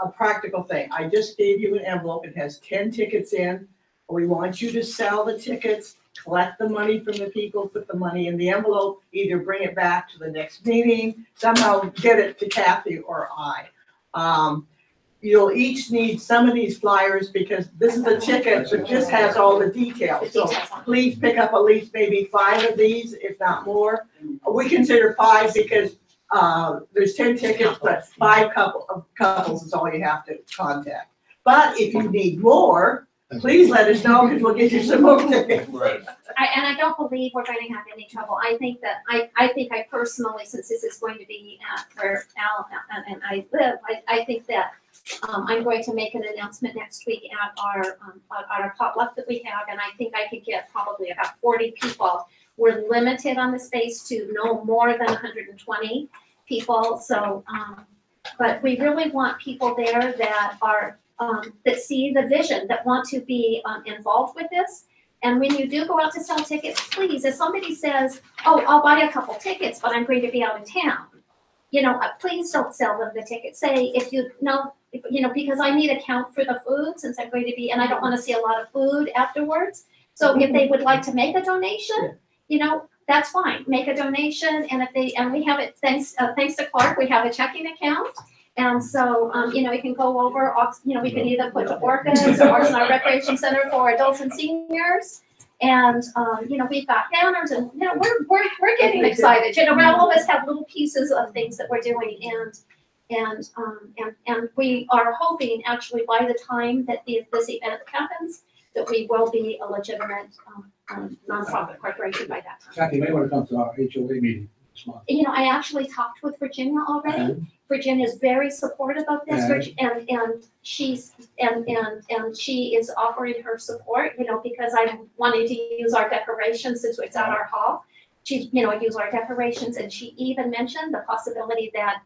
A practical thing. I just gave you an envelope. It has 10 tickets in. We want you to sell the tickets, collect the money from the people, put the money in the envelope, either bring it back to the next meeting, somehow get it to Kathy or I. You'll each need some of these flyers because this is a ticket that just has all the details. So please pick up at least maybe 5 of these, if not more. We consider 5 because there's 10 tickets, but 5 couples is all you have to contact. But if you need more, please let us know because we'll get you some more tickets. Right. And I don't believe we're going to have any trouble. I think that, I personally, since this is going to be at where Al and I live, I think that I'm going to make an announcement next week at our potluck that we have, and I think I could get probably about 40 people. We're limited on the space to no more than 120 people, so, but we really want people there that are, that see the vision, that want to be involved with this. And when you do go out to sell tickets, please, if somebody says, oh, I'll buy a couple tickets, but I'm going to be out of town, please don't sell them the tickets. Say, if you know, because I need a count for the food since I'm going to be, and I don't want to see a lot of food afterwards. So if they would like to make a donation, that's fine. Make a donation, and we have it, thanks to Clark, we have a checking account. And so, you can go over, we can either put to Orcas or Oxnard Recreation Center for adults and seniors. And, we've got banners and, we're getting excited. All of us have little pieces of things that we're doing. And we are hoping actually by the time that this event happens, that we will be a legitimate nonprofit corporation by that time. Kathy, you may want to come to our HOA meeting this month. I actually talked with Virginia already. Virginia is very supportive of this, and she is offering her support, because I'm wanting to use our decorations since it's at our hall. She's, use our decorations, and she even mentioned the possibility that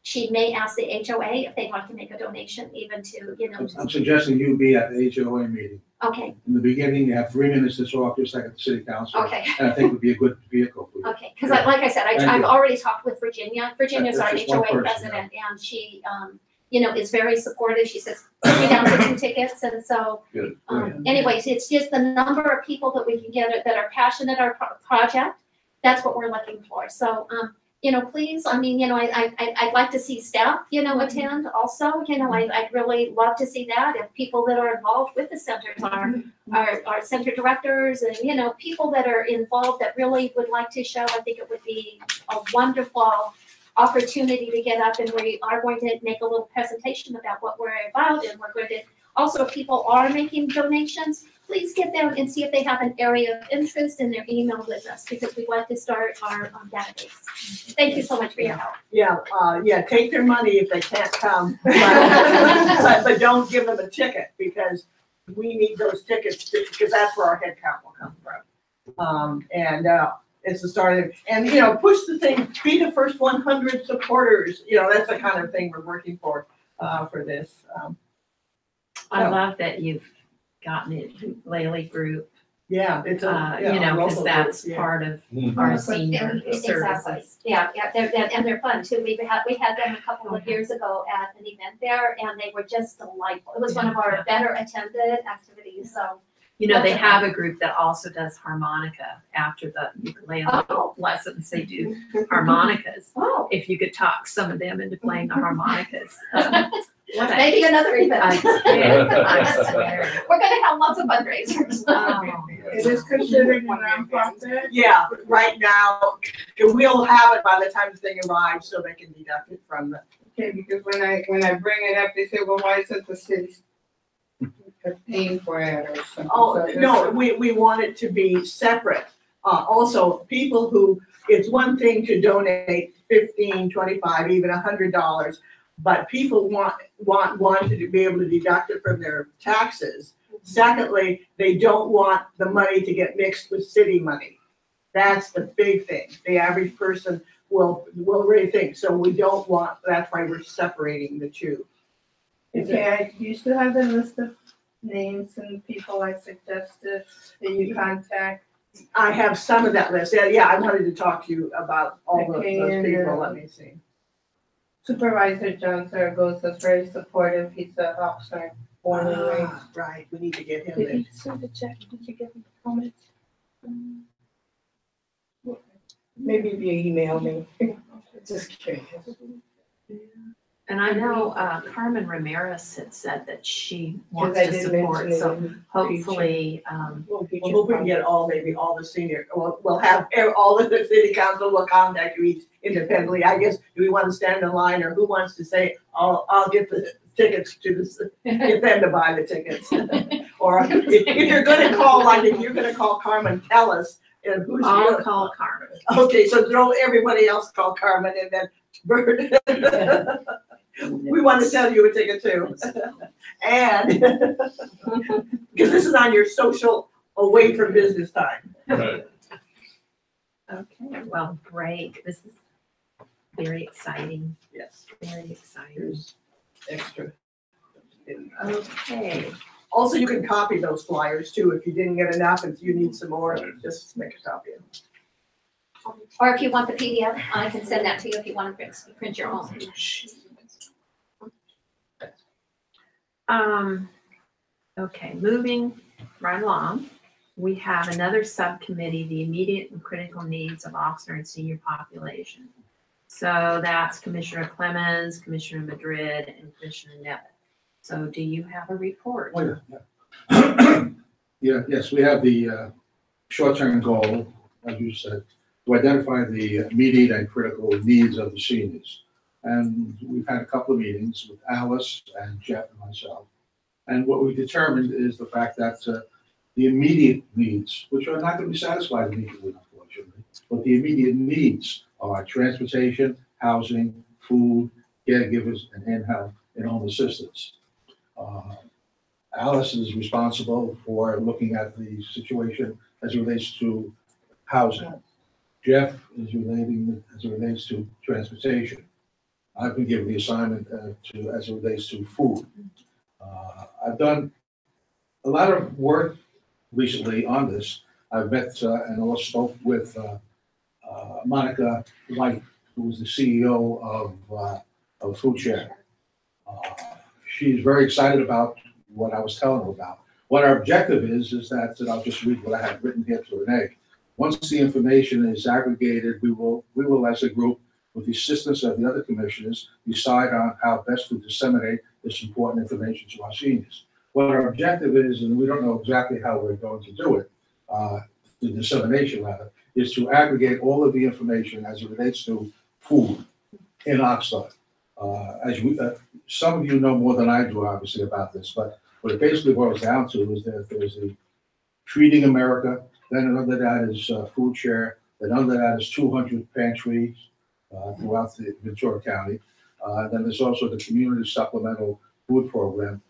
she may ask the HOA if they'd like to make a donation, even to, I'm suggesting you be at the HOA meeting. Okay, In the beginning, you have 3 minutes to talk, just like at the city council. okay, And I think it would be a good vehicle for you. okay, because like I said, Thank I've you. already talked with Virginia. Virginia's our That's just one HOA person, president, and she, is very supportive. She says, put me down for 2 tickets, and so, Good. anyways, it's just the number of people that we can get that are passionate about our project. That's what we're looking for. So, please, I'd like to see staff, attend also. I'd really love to see that. If people that are involved with the centers are center directors and, people that are involved that really would like to show, I think it would be a wonderful opportunity to get up, and we are going to make a little presentation about what we're about, and we're going to, also if people are making donations, please get them and see if they have an area of interest in their email with us, because we'd like to start our database. Thank you so much for your help. Yeah, take their money if they can't come, but don't give them a ticket because we need those tickets because that's where our head count will come from. It's the start of, and push the thing, be the first 100 supporters. That's the kind of thing we're working for this. I love that you've gotten it ukulele group, Yeah, it's a because local that's group, yeah. part of our senior Exactly. services. Yeah, and they're fun too. We had them a couple of years ago at an event there, and they were just delightful. It was one of our better attended activities, so. They have a group that also does harmonica after the ukulele lessons. They do harmonicas. Oh. If you could talk some of them into playing the harmonicas. Maybe another event. I swear. We're gonna have lots of fundraisers. Is this considered a nonprofit? Yeah, right now, we'll have it by the time the thing arrives, so they can deduct it from the. Okay, because when I bring it up, they say, well, why isn't the city paying for it or something? Oh, So no, we want it to be separate. Also, people who it's one thing to donate 15, 25, even $100, but people want to be able to deduct it from their taxes. Secondly, they don't want the money to get mixed with city money. That's the big thing. The average person will really think, so we don't want, that's why we're separating the two. Okay, do you still have the list of names and people I suggested that you contact? I have some of that list. Yeah, I wanted to talk to you about all those Okay, people. Let me see. Supervisor John Zaragoza is very supportive. He's a Oxnard born and raised. Right, we need to get him Did there. you send the check? Did you get the comments? Maybe if you email me. Just curious. And I know Carmen Ramirez had said that she wants I to did support, mention so it in hopefully, We'll hope we can get all the senior, we'll have all of the city council will contact you each independently. I guess, do we want to stand in line, or who wants to say, I'll get the tickets to this, get them to buy the tickets? Or if you're gonna call, like, if you're gonna call Carmen, tell us, and who's. I'll call Carmen. Okay, so don't everybody else call Carmen, and then Bert. We want to sell you a ticket too. And, because this is on your social away from business time. Right. Okay, well, great. This is very exciting, Yes, very exciting. here's extra. Okay, Also, you can copy those flyers too, if you didn't get enough, if you need some more, just make a copy of them. Or if you want the PDF, I can send that to you if you want to print your own. okay, moving right along. We have another subcommittee, the immediate and critical needs of Oxnard senior population. So that's Commissioner Clemens, Commissioner Madrid, and Commissioner Nevitt. So do you have a report? Oh, yeah. Yes, we have the short-term goal, as you said, to identify the immediate and critical needs of the seniors. And we've had a couple of meetings with Alice and Jeff and myself. And what we determined is the fact that the immediate needs, which are not going to be satisfied immediately, unfortunately, but the immediate needs are transportation, housing, food, caregivers, and in-home assistance. Alice is responsible for looking at the situation as it relates to housing. Jeff is relating as it relates to transportation. I've been given the assignment as it relates to food. I've done a lot of work recently on this. I've met and also spoke with Monica White, who is the CEO of Food Share. She's very excited about what I was telling her about. What our objective is that, and I'll just read what I have written here to Renee. Once the information is aggregated, we will as a group, with the assistance of the other commissioners, decide on how best to disseminate this important information to our seniors. What our objective is, and we don't know exactly how we're going to do it, the dissemination rather, is to aggregate all of the information as it relates to food in Oxnard. Some of you know more than I do, obviously, about this, but what it basically boils down to is that there's the Feeding America, then under that is Food Share, then under that is 200 pantries throughout the Ventura County. Then there's also the Community Supplemental Food Program,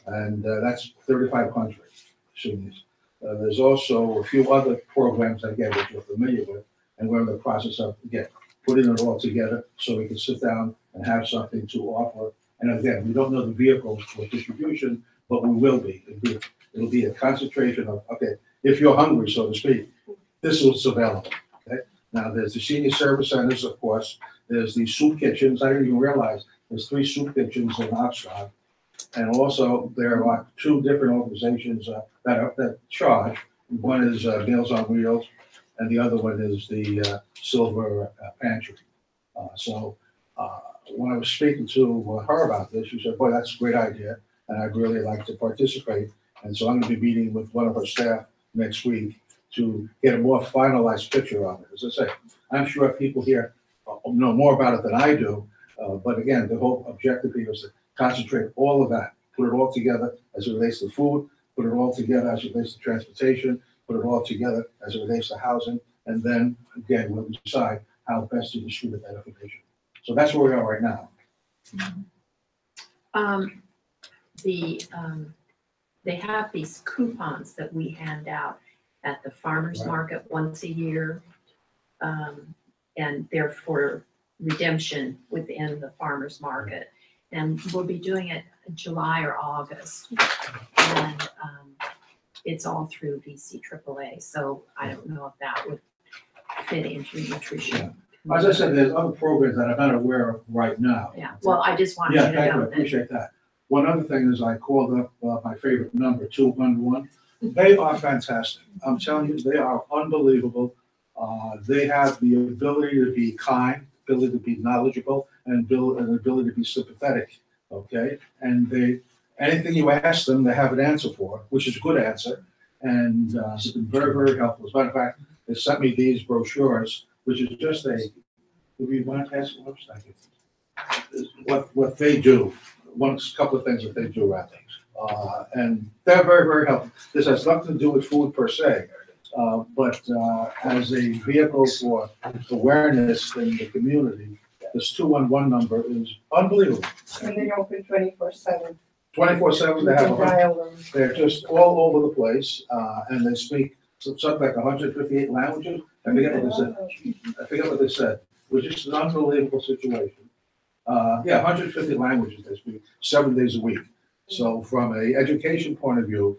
and that's 3,500 seniors. There's also a few other programs, again, that you're familiar with, and we're in the process of, again, putting it all together so we can sit down and have something to offer. And again, we don't know the vehicles for distribution, but we will be. It'll be a concentration of, okay, if you're hungry, so to speak, this is what's available. Okay? Now, there's the senior service centers, of course. There's the soup kitchens. I didn't even realize there's 3 soup kitchens in Oxnard. And also, there are 2 different organizations that charge. One is Meals on Wheels, and the other one is the Silver Pantry. When I was speaking to her about this, she said, boy, that's a great idea, and I'd really like to participate. And so I'm going to be meeting with one of her staff next week to get a more finalized picture of it. As I say, I'm sure people here know more about it than I do, but again, the whole objective here is to concentrate all of that, put it all together as it relates to food, put it all together as it relates to transportation, put it all together as it relates to housing, and then again, we'll decide how best to distribute that information. So that's where we are right now. They have these coupons that we hand out at the farmer's Right. market once a year. And they're for redemption within the farmer's market. And we'll be doing it in July or August. And it's all through VC AAA, so I don't know if that would fit into nutrition. As I said, there's other programs that I'm not aware of right now. Yeah, well, I just wanted you Yeah, to thank you, I know that. appreciate that. One other thing is I called up my favorite number, 211. They are fantastic. I'm telling you, they are unbelievable. They have the ability to be kind, ability to be knowledgeable, and an ability to be sympathetic, okay? And anything you ask them, they have an answer for, which is a good answer. And it's been very, very helpful. As a matter of fact, they sent me these brochures, which is just do we want to ask what they do? A couple of things that they do around things. And they're very, very helpful. This has nothing to do with food per se, but as a vehicle for awareness in the community, this 211 number is unbelievable. And they open 24/7. 24/7, they have they're just all over the place, and they speak something like 158 languages. I forget what they said. It was just an unbelievable situation. 150 languages they speak, 7 days a week. So from an education point of view,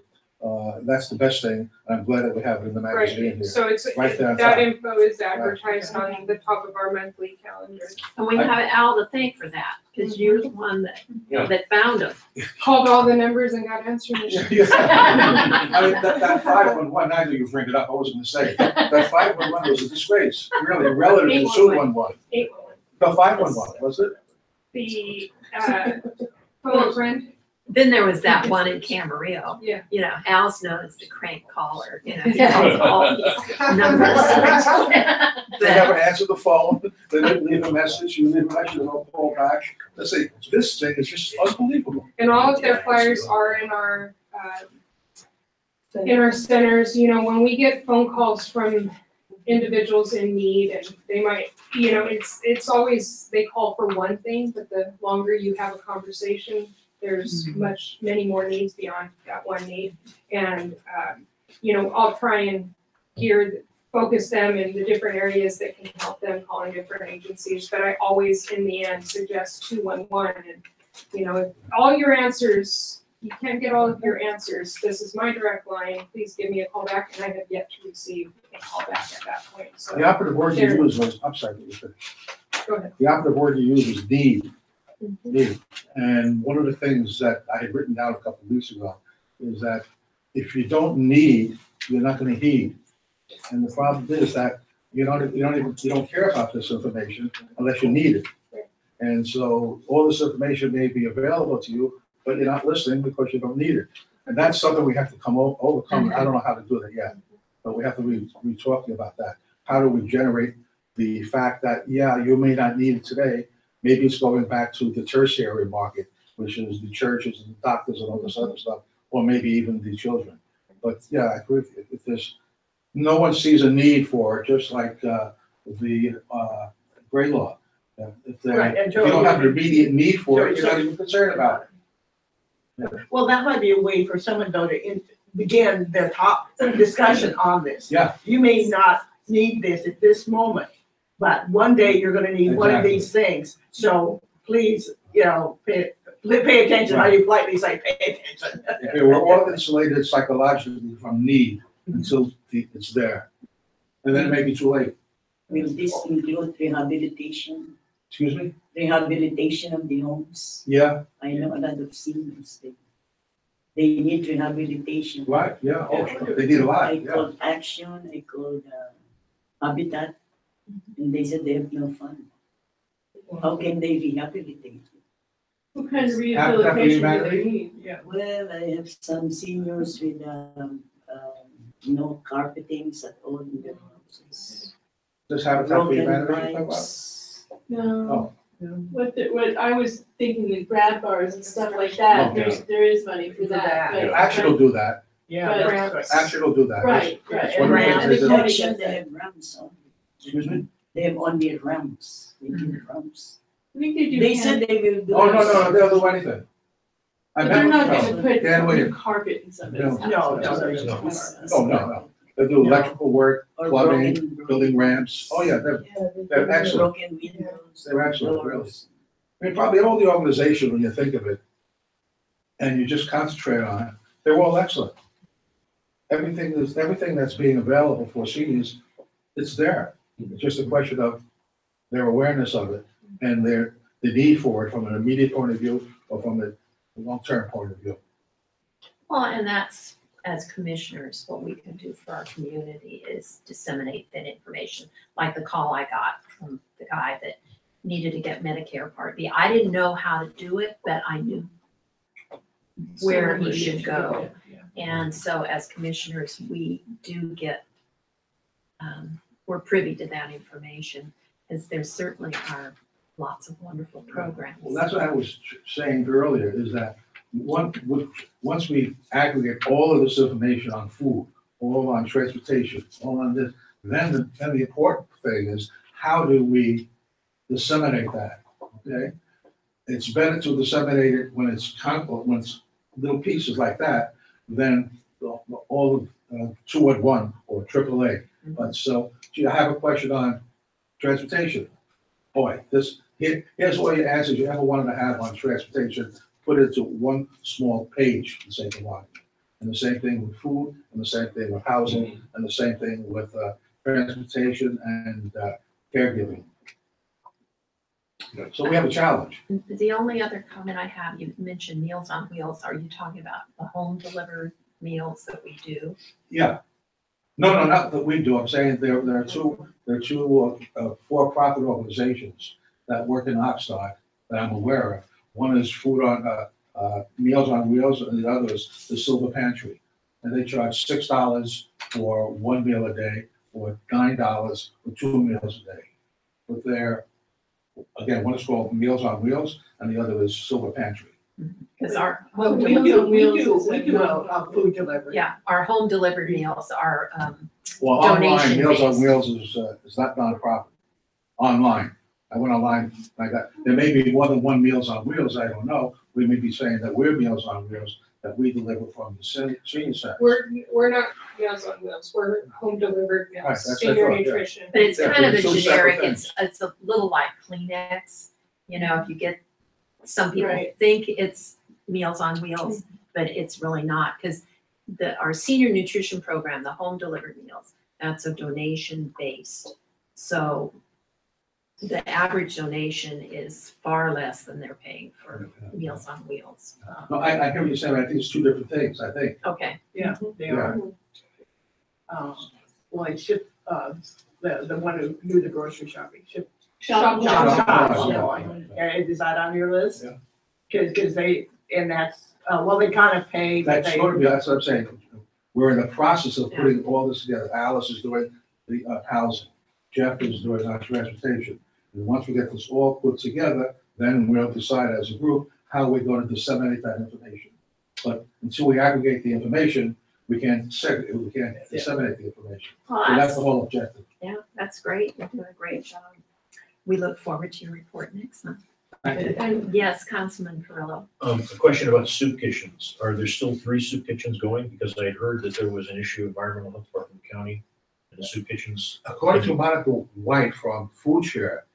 that's the best thing. I'm glad that we have it in the magazine Right, here. so it's, Right there on that top. info is advertised on the top of our monthly calendar. And we have Al to thank for that, because you're the one Yeah. that found them. Called all the numbers and got answers. I mean, that 511, I knew you bring it up, I was gonna say, that 511 was a disgrace, really, relative to 211. 811. The 511, was it? The, phone friend, Then there was that one in Camarillo. Yeah. You know, Al's known as the crank caller, you know, he calls all these numbers. They never answered the phone, they didn't leave a message, you leave a message, they'll call back. Let's say, this thing is just unbelievable. and all of their flyers are in our centers. You know, when we get phone calls from individuals in need, and they might, you know, it's always, they call for one thing, but the longer you have a conversation, there's many more needs beyond that one need. And, you know, I'll try and focus them in the different areas that can help them, calling different agencies, but I always, in the end, suggest 211. And, you know, if all your answers, you can't get all of your answers, this is my direct line, please give me a call back, and I have yet to receive a call back at that point, so. The operative word you used was, I'm sorry, let me finish. Go ahead. The operative word you used was need. Need. And one of the things that I had written down a couple of weeks ago is that if you don't need, you're not gonna heed. And the problem is that you don't care about this information unless you need it. And so all this information may be available to you, but you're not listening because you don't need it. And that's something we have to overcome. I don't know how to do that yet, but we have to be talking about that. How do we generate the fact that, yeah, you may not need it today, maybe it's going back to the tertiary market, which is the churches and the doctors and all this other stuff, or maybe even the children. But yeah, I agree with you. If there's, no one sees a need for it, just like the gray law. If you don't have an immediate need for it, you're not even concerned about it. Well, that might be a way for someone though to begin their top discussion on this. Yeah. You may not need this at this moment, but one day you're gonna need one of these things. So please, you know, pay attention, how you politely say pay attention. Yeah, we're all insulated psychologically from need until it's there. And then it may be too late. Will this include rehabilitation, Excuse me? rehabilitation of the homes? Yeah, I know a lot of seniors, they need rehabilitation. right, yeah, oh, sure. They need a lot, I yeah. called Action, I called Habitat, and they said they have no fund. How can they rehabilitate? What kind of Habitat for rehabilitation do they Humanity? need? Yeah. Well, I have some seniors with, no carpetings at all in their houses. Just Habitat for Broken Humanity, you're talking about? pipes. No. What I was thinking, the grab bars and stuff like that, Oh, yeah. there is money for that, but. Action will do that. Yeah, that's right. Action will do that. Right, right. One of the And things the they county Action, does they that. have grants, so Excuse me? Them on the ramps, they do ramps. I think they do. They said they will do. Oh, no, they'll do anything. I But met they're with not them. gonna put Dan Williams. carpet and stuff. No. No. They do electrical work, Or plumbing, broken- building ramps. Oh, yeah, they're excellent. Broken windows. They're excellent, really. doors. I mean, probably all the organization, when you think of it, and you just concentrate on it, they're all excellent. Everything that's being available for seniors, it's there. It's just a question of their awareness of it and the need for it from an immediate point of view or from a long-term point of view. Well, and that's, as commissioners, what we can do for our community is disseminate that information. Like the call I got from the guy that needed to get Medicare Part B. I didn't know how to do it, but I knew where he should go. And so as commissioners, we do get, we're privy to that information, as there certainly are lots of wonderful programs. Well, that's what I was saying earlier, is that once we aggregate all of this information on food, all on transportation, all on this, then the important thing is, how do we disseminate that, okay? It's better to disseminate it when it's little pieces like that than all of 2 at 1 or AAA. But so, gee, I have a question on transportation. Boy, here's all your answers you ever wanted to have on transportation. Put it into one small page, the same thing. And the same thing with food, and the same thing with housing, and the same thing with transportation and caregiving. So we have a challenge. The only other comment I have, you mentioned Meals on Wheels. Are you talking about the home delivered meals that we do? Yeah. No, not that we do. I'm saying there are two for-profit organizations that work in Oxnard that I'm aware of. One is Meals on Wheels, and the other is the Silver Pantry. And they charge $6 for 1 meal a day, or $9 for 2 meals a day. But again, one is called Meals on Wheels, and the other is Silver Pantry. Because our. Well, home we delivered- do a food delivery. Yeah, our home delivered meals are, Well, online, Meals on Donation-based. Wheels is not nonprofit. Online. I went online, there may be more than one Meals on Wheels, I don't know. We may be saying that we're Meals on Wheels, that we deliver from the senior center. We're not Meals on Wheels, we're home delivered Right, meals, that's senior right, yeah. nutrition. but it's Yeah, kind of a it's two generic, separate it's a little like Kleenex. You know, if you get, some people Right. think it's Meals on Wheels, but it's really not, because our senior nutrition program, the home delivered meals, that's a donation based. So the average donation is far less than they're paying for Meals on Wheels. No, I hear what you're saying, but I think it's two different things, I think. Okay, Yeah, they are. Like ship, the one who do the grocery shopping, ship. Shop. Is that on your list? Yeah. Cause they, and that's, well, they kind of pay, but That's they. going to be, that's what I'm saying. We're in the process of putting all this together. Alice is doing the housing. Jeff is doing our transportation. And once we get this all put together, then we'll decide as a group how we're going to disseminate that information. But until we aggregate the information, we can't disseminate the information. well, So that's the whole objective. yeah, that's great, you're doing a great job. We look forward to your report next month. And yes, Councilman Carrillo. A question about soup kitchens. Are there still 3 soup kitchens going? Because I had heard that there was an issue, environmental health department county, and the soup kitchens. According to Monica White from Food Share,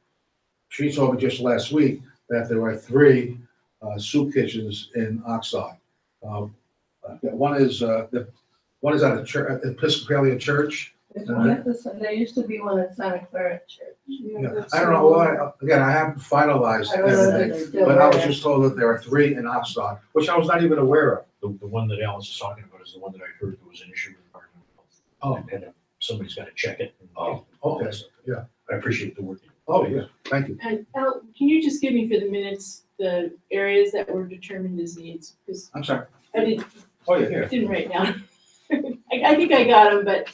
she told me just last week that there are 3 soup kitchens in Oxnard. One is at a church, Episcopalian church. There used to be one at Santa Clara Church. Yeah, I don't know why, again, I haven't finalized I don't know if everything, it's still but I was there. just told that there are 3 in Oxnard, which I was not even aware of. The one that Alice is talking about is the one that I heard there was an issue with environmental health. Oh. And somebody's got to check it. And Oh, all okay, that stuff. yeah. I appreciate the work. Oh, yeah, thank you. And Al, can you just give me for the minutes, the areas that were determined as needs? Because I'm sorry. I Oh, yeah, here. didn't write down. I think I got them, but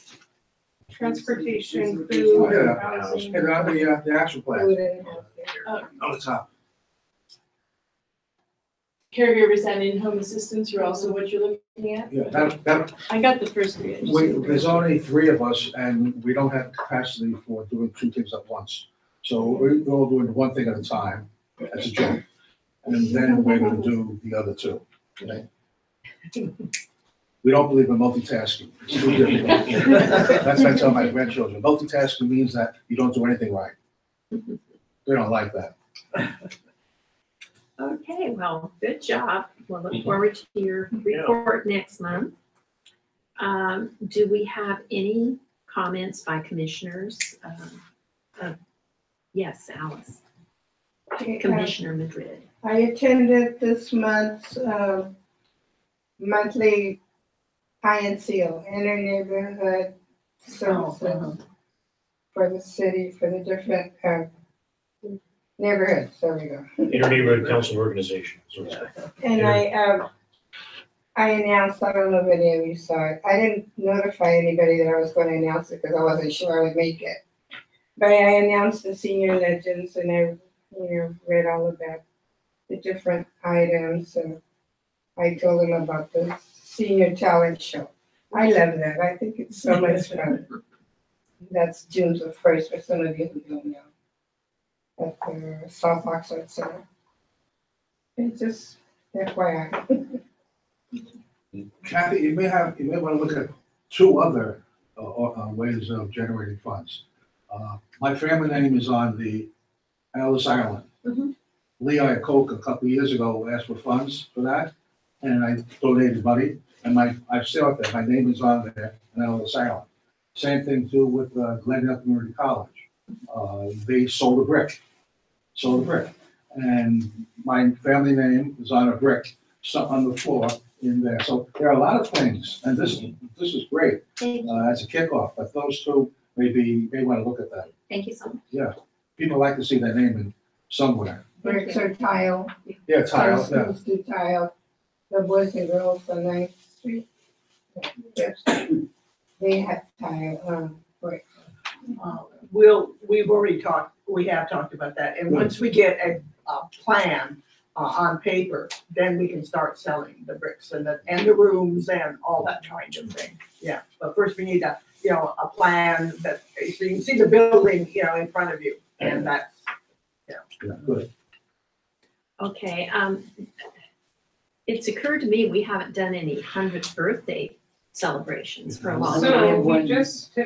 Transportation, Oh, food, yeah. housing. Hey, they're on the action plan. On the top. caregivers and in-home assistants are also what you're looking at? Yeah, that, I got the first three. I just didn't- there's only 3 of us and we don't have capacity for doing 2 things at once. So we're all doing one thing at a time, as a joke. And then we're gonna do the other 2. Okay? We don't believe in multitasking. It's too difficult. That's what I tell my grandchildren. Multitasking means that you don't do anything right. They don't like that. Okay, well, good job. We'll look forward to your report next month. Do we have any comments by commissioners? Yes, Alice. Commissioner Madrid. I attended this month's monthly High and Seal inter-neighborhood services for the city, for the different neighborhoods. There we go. Inter-neighborhood council organization. So it's- And I announced, I don't know if any of you saw it, I didn't notify anybody that I was going to announce it because I wasn't sure I would make it. But I announced the senior legends and I, read all about the different items and I told them about the senior talent show. I love that. I think it's so much fun. That's June the 1st for some of you who don't know. At the South Oxford Center. It's just FYI. Kathy, you may want to look at 2 other ways of generating funds. My family name is on the Ellis Island. Lee Iacocca a couple of years ago asked for funds for that, and I donated money, and I still have that. My name is on there on Ellis Island. Same thing too with Glendale Community College. They sold a brick, and my family name is on a brick, on the floor in there. So there are a lot of things, and this is great as a kickoff. But those 2 may want to look at that. Thank you so much. Yeah, people like to see their name in somewhere. Bricks or tile. Yeah, tile. Some Yeah. schools do tile. The boys and girls on 9th Street. Yes. They have tile, brick. We have talked about that, and once we get a plan on paper, then we can start selling the bricks and the rooms and all that kind of thing. Yeah, but first we need a plan that, so you can see the building, in front of you, and that's, Yeah, good. Okay, it's occurred to me, we haven't done any 100th birthday celebrations for a long So time. we just,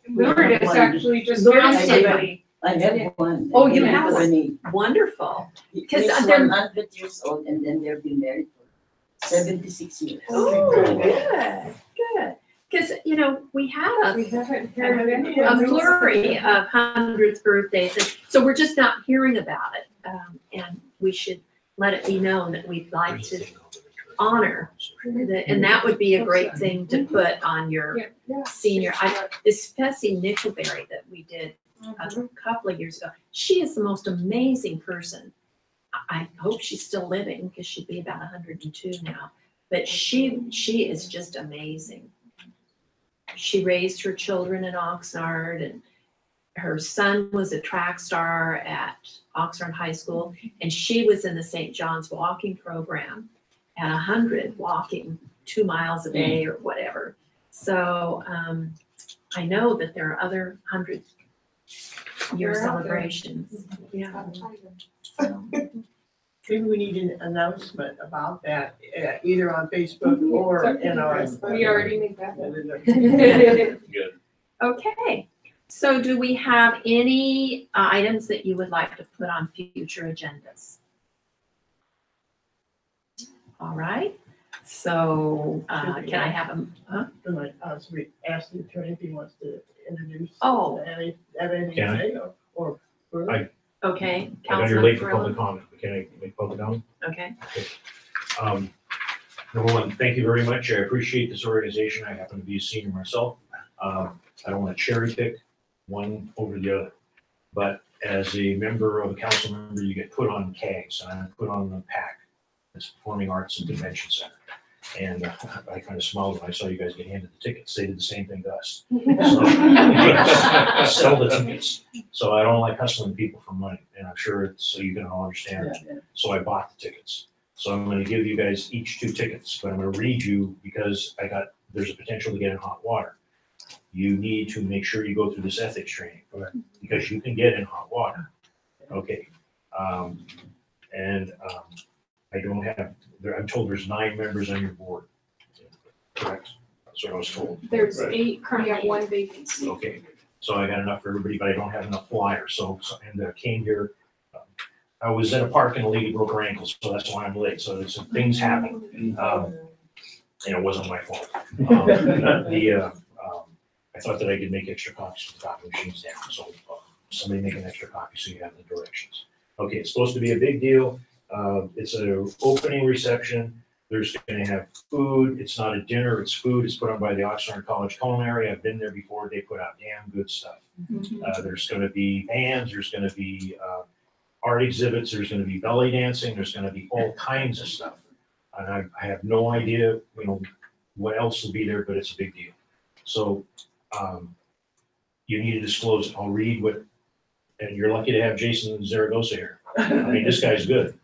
Lourdes one. actually just Lourdes had did somebody. I have one. Oh, you I have one? one. Wonderful. Because He's they're- 100 years old and then they've been married for 76 years. Oh, good, good. Because, we had We haven't heard of any a of those. flurry of 100th birthdays, and so we're just not hearing about it. And we should let it be known that we'd like to honor, and that would be a great thing to put on your senior. This Fessy Nickelberry that we did a couple of years ago, she is the most amazing person. I hope she's still living because she'd be about 102 now, but she is just amazing. She raised her children in Oxnard, and her son was a track star at Oxnard High School, and she was in the St. John's walking program at 100, walking 2 miles a day or whatever. So I know that there are other 100-year celebrations. Yeah. So, maybe we need an announcement about that, either on Facebook or in our. We already made that. Good. okay. So do we have any items that you would like to put on future agendas? All right. So can I have a, We asked the attorney if he wants to introduce. Oh. Have anything Can to I? say or? okay, I know you're Councilman late for Farrell? public comment, but can I make public comment? Okay. Number one, thank you very much. I appreciate this organization. I happen to be a senior myself. I don't want to cherry pick one over the other. But as a member of a council member, you get put on CAGS, and I'm put on the PAC, it's Performing Arts and Convention Center. And I kind of smiled when I saw you guys get handed the tickets. They did the same thing to us. So, sell the tickets. So I don't like hustling people for money, and I'm sure it's, so you can all understand that. So I bought the tickets. So I'm gonna give you guys each 2 tickets, but I'm gonna read you because there's a potential to get in hot water. You need to make sure you go through this ethics training, because you can get in hot water. Okay. I don't have, I'm told there's 9 members on your board. Correct? That's what I was told. There's Right. 8, currently have 1 vacancy. Okay, so I got enough for everybody, but I don't have enough flyers, and I came here. I was in a park and a lady broke her ankle, so that's why I'm late, so there's some things happening. And it wasn't my fault. I thought that I could make extra copies for the copy machines down, so somebody make an extra copy so you have the directions. Okay, it's supposed to be a big deal. It's an opening reception. There's gonna have food. It's not a dinner, it's food. It's put on by the Oxnard College Culinary. I've been there before. They put out damn good stuff. There's gonna be bands, there's gonna be art exhibits, there's gonna be belly dancing, there's gonna be all kinds of stuff. And I have no idea, what else will be there, but it's a big deal. So, you need to disclose it. I'll read and you're lucky to have Jason Zaragoza here. I mean, this guy's good.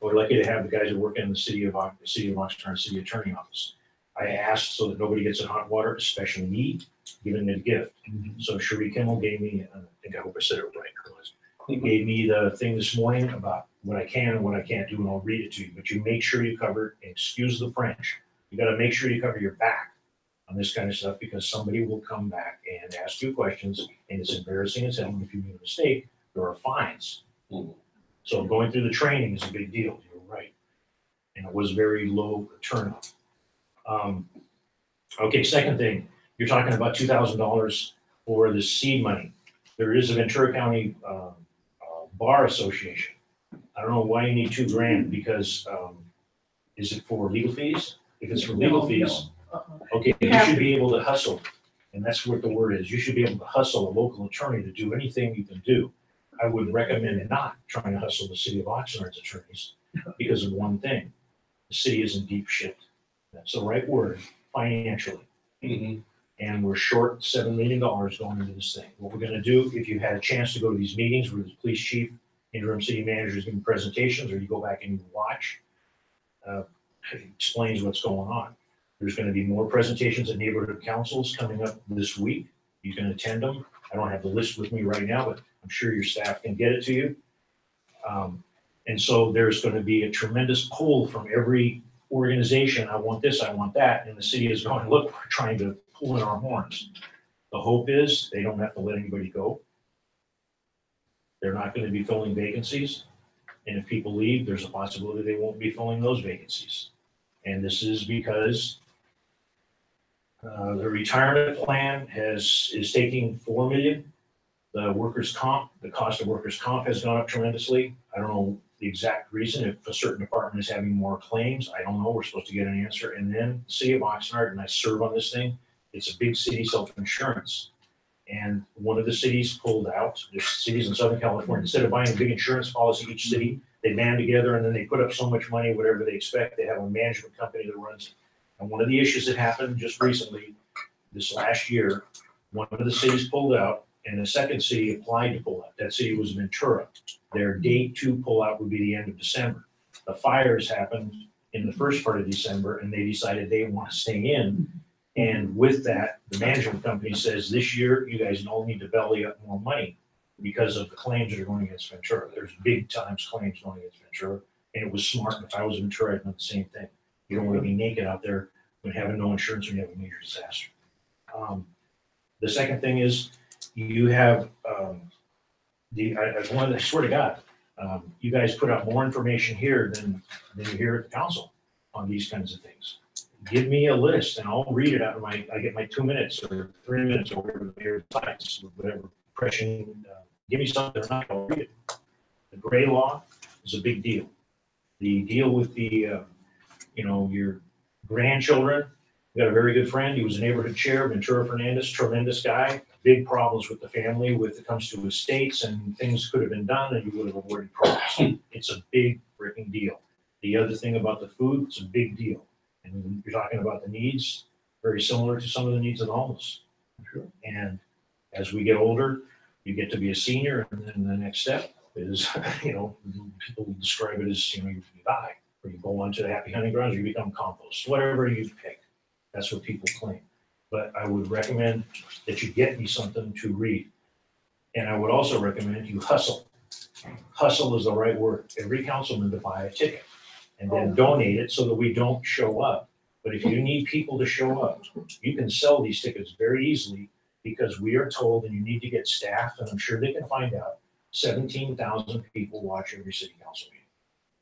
We're lucky to have the guys that work in the city of Oxnard City Attorney Office. I asked so that nobody gets in hot water, especially me, giving it a gift. So Cherie Kimmel gave me, I hope I said it right, gave me the thing this morning about what I can and what I can't do, and I'll read it to you. But you make sure you cover, excuse the French, you gotta make sure you cover your back on this kind of stuff, because somebody will come back and ask you questions, and it's embarrassing as hell. And if you make a mistake, there are fines. So going through the training is a big deal, you're right. And it was very low turnout. Okay, second thing, you're talking about $2,000 for the seed money. There is a Ventura County Bar Association. I don't know why you need $2,000, because is it for legal fees? If it's for legal fees, okay, you should be able to hustle. And that's what the word is. You should be able to hustle a local attorney to do anything you can do. I would recommend not trying to hustle the city of Oxnard's attorneys because of one thing. The city is in deep shit. That's the right word, financially. And we're short $7 million going into this thing. What we're gonna do, if you had a chance to go to these meetings where the police chief, interim city managers giving presentations, or you go back and you watch, it explains what's going on. There's gonna be more presentations at neighborhood councils coming up this week. You can attend them. I don't have the list with me right now, but I'm sure your staff can get it to you. And so there's going to be a tremendous pull from every organization. I want this, I want that. And the city is going, look, we're trying to pull in our horns. The hope is they don't have to let anybody go. They're not going to be filling vacancies. And if people leave, there's a possibility they won't be filling those vacancies. And this is because the retirement plan is taking $4 million. The workers' comp, the cost of workers' comp has gone up tremendously. I don't know the exact reason. If a certain department is having more claims, I don't know. We're supposed to get an answer. And then the city of Oxnard, and I serve on this thing, it's a big city self-insurance. And one of the cities pulled out, there's cities in Southern California, instead of buying a big insurance policy, each city, they band together and then they put up so much money, whatever they expect. They have a management company that runs it. And one of the issues that happened just recently, this last year, one of the cities pulled out, and the second city applied to pull out. That city was Ventura. Their date to pull out would be the end of December. The fires happened in the first part of December, and they decided they want to stay in. And with that, the management company says, this year, you guys all need to belly up more money because of the claims that are going against Ventura. There's big times claims going against Ventura, and it was smart. If I was Ventura, I'd done the same thing. You don't want to be naked out there when having no insurance when you have a major disaster. The second thing is, you have I swear to God, you guys put out more information here than you hear at the council on these kinds of things. Give me a list and I'll read it out of I get my 2 minutes or 3 minutes or whatever the mayor decides, whatever impression. Give me something, I'll read it. The gray law is a big deal. The deal with the, your grandchildren. We got a very good friend. He was a neighborhood chair, Ventura Fernandez, tremendous guy. Big problems with the family when it comes to estates, and things could have been done and you would have avoided problems. It's a big freaking deal. The other thing about the food, it's a big deal. And you're talking about the needs, very similar to some of the needs of the homeless. Sure. And as we get older, you get to be a senior, and then the next step is, people describe it as, you die. or you go on to the Happy Hunting Grounds, you become compost, whatever you pick. That's what people claim. But I would recommend that you get me something to read. And I would also recommend you hustle. Hustle is the right word. Every councilman to buy a ticket and then donate it so that we don't show up. But if you need people to show up, you can sell these tickets very easily because we are told that you need to get staff, and I'm sure they can find out, 17,000 people watch every city council meeting.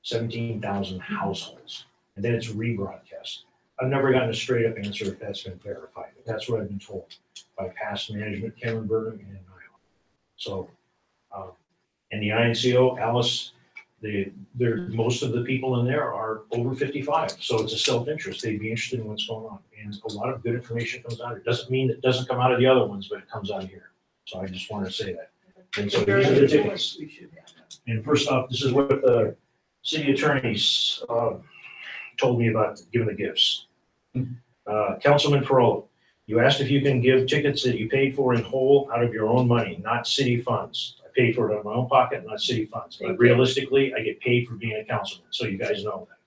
17,000 households. And then it's rebroadcast. I've never gotten a straight up answer if that's been verified, but that's what I've been told by past management, Karen Burnham and Niall. So, and the INCO, Alice, most of the people in there are over 55. So it's a self-interest. They'd be interested in what's going on. And a lot of good information comes out. It doesn't mean it doesn't come out of the other ones, but it comes out of here. So I just want to say that. And so these are the tickets. And first off, this is what the city attorneys told me about giving the gifts. Councilman Perolo, you asked if you can give tickets that you paid for in whole out of your own money, not city funds. I paid for it out of my own pocket, not city funds. But realistically, I get paid for being a councilman, so you guys know that.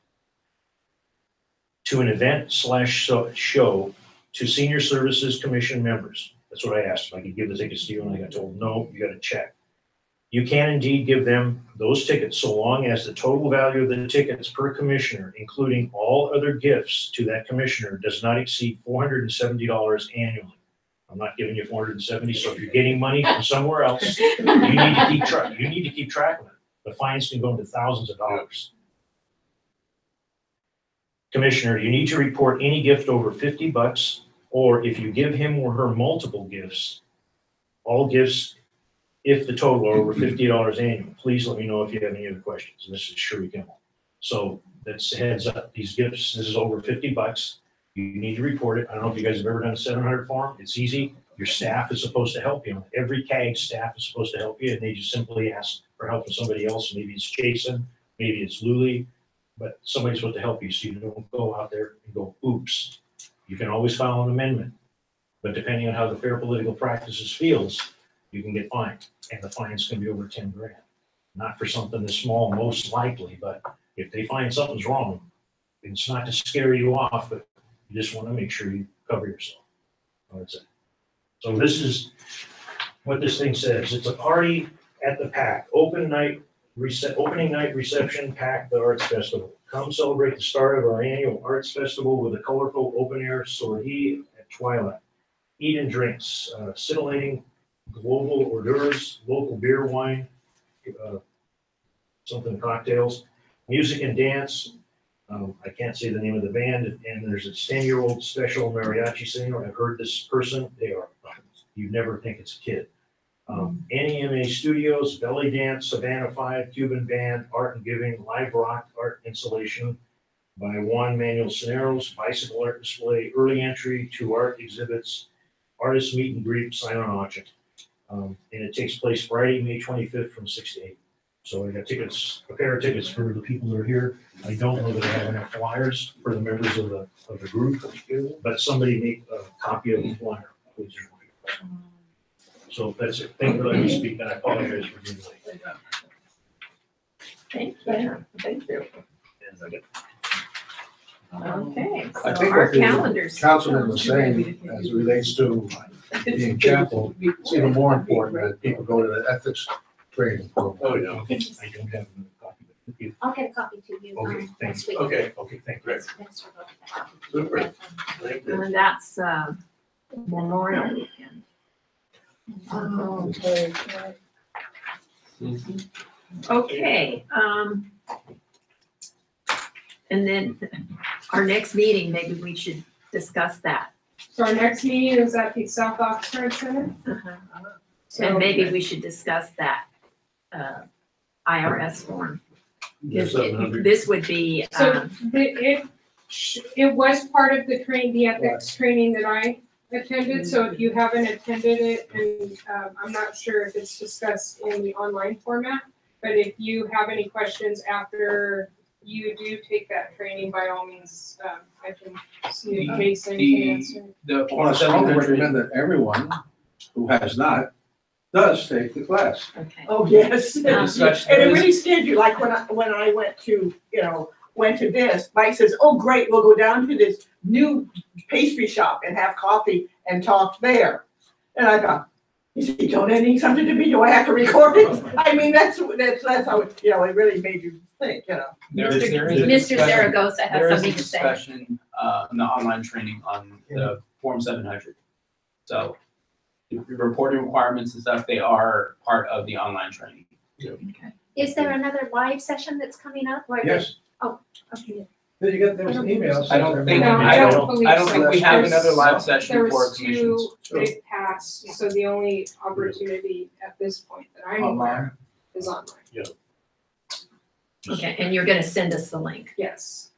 To an event/show to Senior Services Commission members. That's what I asked. If I could give the tickets to you, and I got told, no, you got to check. You can indeed give them those tickets so long as the total value of the tickets per commissioner, including all other gifts to that commissioner, does not exceed $470 annually. I'm not giving you 470, so if you're getting money from somewhere else, you need to keep track. You need to keep track of it. The fines can go into thousands of dollars. Commissioner, you need to report any gift over $50, or if you give him or her multiple gifts, all gifts, if the total are over $50 annual. Please let me know if you have any other questions. This is Shirley Kimball. So that's a heads up. These gifts, this is over $50. You need to report it. I don't know if you guys have ever done a 700 form. It's easy. Your staff is supposed to help you. Every CAG staff is supposed to help you, and they just simply ask for help from somebody else. Maybe it's Jason, maybe it's Luli, but somebody's supposed to help you so you don't go out there and go, oops. You can always file an amendment, but depending on how the Fair Political Practices feels, you can get fined, and the fines can be over 10 grand. Not for something this small, most likely, but if they find something's wrong, it's not to scare you off, but you just want to make sure you cover yourself. That's it. So this is what this thing says. It's a party at the PAC, opening night reception, PAC, the Arts Festival. Come celebrate the start of our annual Arts Festival with a colorful open-air sortie at twilight. Eat and drinks, scintillating global hors d'oeuvres, local beer, wine, something cocktails, music and dance. I can't say the name of the band, and there's a 10-year-old special mariachi singer. I've heard this person. They are, you'd never think it's a kid. NEMA Studios, Belly Dance, Savannah 5, Cuban Band, Art and Giving, Live Rock, Art Installation by Juan Manuel Cineros, Bicycle Art Display, Early Entry to Art Exhibits, Artist Meet and Greet, Silent Auction. And it takes place Friday, May 25th from 6 to 8. So I got tickets, a pair of tickets for the people that are here. I don't know that I have enough flyers for the members of the group, but somebody make a copy of the flyer, please. So that's it. Thank you for letting me speak, and I apologize for being late. Thank you. Thank you. And Okay, I so think our what the calendars. councilman was saying as it relates to being careful, it's even more important that people go to the ethics training program. Oh, yeah. I don't have another copy. But you- I'll get a copy to you, Okay, thank next week. Okay, Okay, thank you. great. Thanks for that. Super. Thank you. And that's Memorial Weekend. Okay, and then our next meeting, maybe we should discuss that. So our next meeting is at the South Oxford Center. So And maybe we should discuss that IRS form. This would be, So it was part of the the ethics training that I attended, so if you haven't attended it, and I'm not sure if it's discussed in the online format, but if you have any questions after you do take that training, by all means, I can see if Jason can answer. Well, I strongly recommend that everyone who has not does take the class. okay. Oh, yes. And Discussion it is- really scared you, like when I went to, went to this. Mike says, oh, great, we'll go down to this new pastry shop and have coffee and talk there. And I thought, is he donating something to me? Do I have to record it? I mean, that's how it, you know, it really made you think, you know. Mr. Zaragoza has something to say. There is a discussion, in the online training on the Form 700. So the reporting requirements and stuff, they are part of the online training. Is there another live session that's coming up? Yes. Oh, okay. There was an email. I don't think, No, I don't believe think we so. have There's- another live There session for was commissions. two big pass, so the only opportunity at this point that I'm aware of is online. Okay, and you're gonna send us the link? Yes.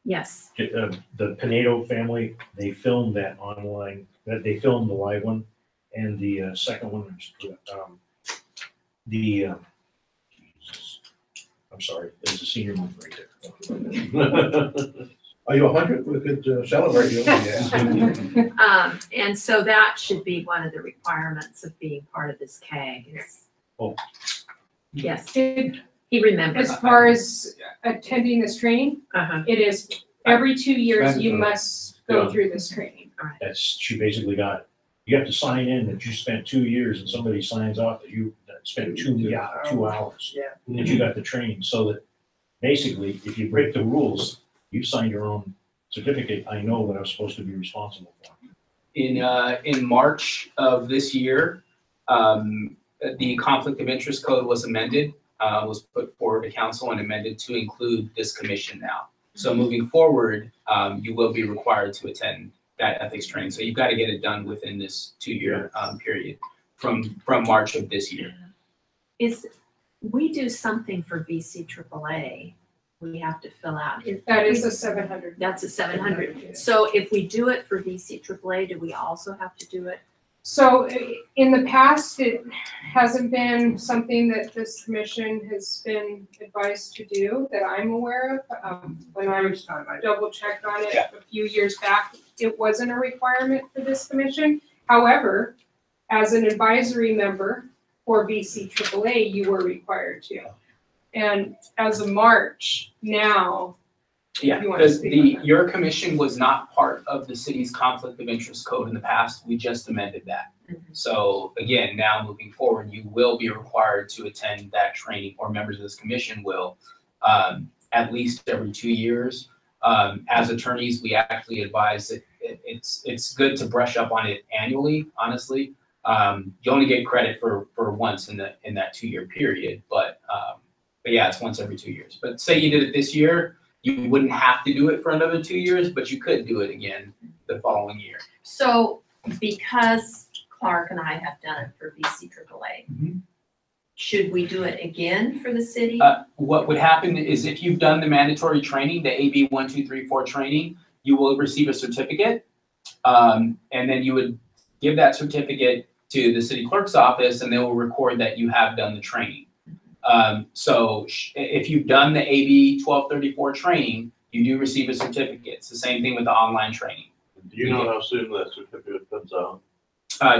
Yes. The Pinedo family, they filmed that online, they filmed the live one, and the second one, Jesus, I'm sorry, there's a senior month right there. Are you 100? We could celebrate you. Yeah. And so that should be one of the requirements of being part of this CAG is. Oh. Yes, Did- he remembers. As far as attending this training, it is every 2 years you must go through this training. She basically got, you have to sign in that you spent 2 years and somebody signs off that you spent 2 hours. Yeah. That you got the training, so that basically, if you break the rules, you signed your own certificate, I know that I'm supposed to be responsible for. In March of this year, the conflict of interest code was amended, was put forward to council and amended to include this commission now. So moving forward, you will be required to attend that ethics training. So you've got to get it done within this 2-year period from March of this year. We do something for VC AAA, we have to fill out. That is a 700. That's a 700. So if we do it for VC AAA, do we also have to do it? So in the past, it hasn't been something that this commission has been advised to do that I'm aware of. When I double checked on it a few years back, it wasn't a requirement for this commission. However, as an advisory member for VC AAA, you were required to. And as of March now, Yeah, You want to because speak on that? your commission was not part of the city's conflict of interest code in the past. We just amended that. So again, now moving forward, you will be required to attend that training, or members of this commission will, at least every 2 years. As attorneys, we actually advise that it's good to brush up on it annually, honestly. You only get credit for once in that 2-year period, but yeah, it's once every 2 years. But say you did it this year, you wouldn't have to do it for another 2 years, but you could do it again the following year. So because Clark and I have done it for VC AAA, should we do it again for the city? What would happen is if you've done the mandatory training, the AB 1, 2, 3, 4 training, you will receive a certificate. And then you would give that certificate to the city clerk's office and they will record that you have done the training. So if you've done the AB 1234 training, you do receive a certificate. It's the same thing with the online training. Do you know how soon that certificate comes out?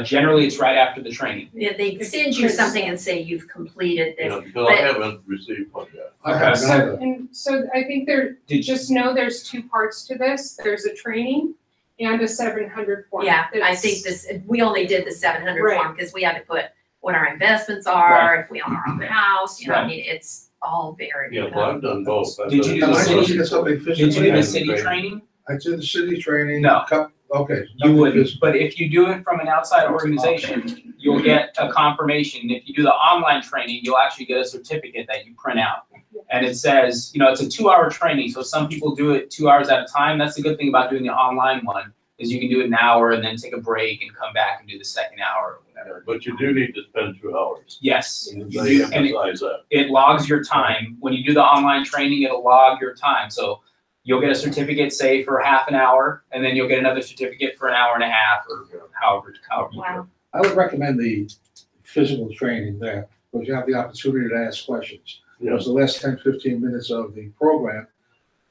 Generally, it's right after the training. Yeah, they send you something and say you've completed You this. know, because I haven't received one yet. I haven't So, either. and so I think just know there's 2 parts to this. There's a training and a 700 form. Yeah, I That's- think we only did the 700 Right. form because we had to put what our investments are, if we own our own house, I Right. mean, it's all very. Yeah, well, I've done both. I've Did you done do the Am I both. supposed to get something Did you physically? do the Yeah. city training? I did the city training. No. Okay. You nothing wouldn't, physical. but if you do it from an outside organization, you'll get a confirmation. If you do the online training, you'll actually get a certificate that you print out. And it says, it's a 2-hour training, so some people do it 2 hours at a time. That's the good thing about doing the online one, is you can do it an hour and then take a break and come back and do the second hour or whatever. But you do need to spend 2 hours. Yes, you They do, and emphasize that. it logs your time. When you do the online training, it'll log your time. So you'll get a certificate, say, for half an hour, and then you'll get another certificate for an hour and a half, or however you do it. Wow. I would recommend the physical training there, because you have the opportunity to ask questions. Because the last 10, 15 minutes of the program,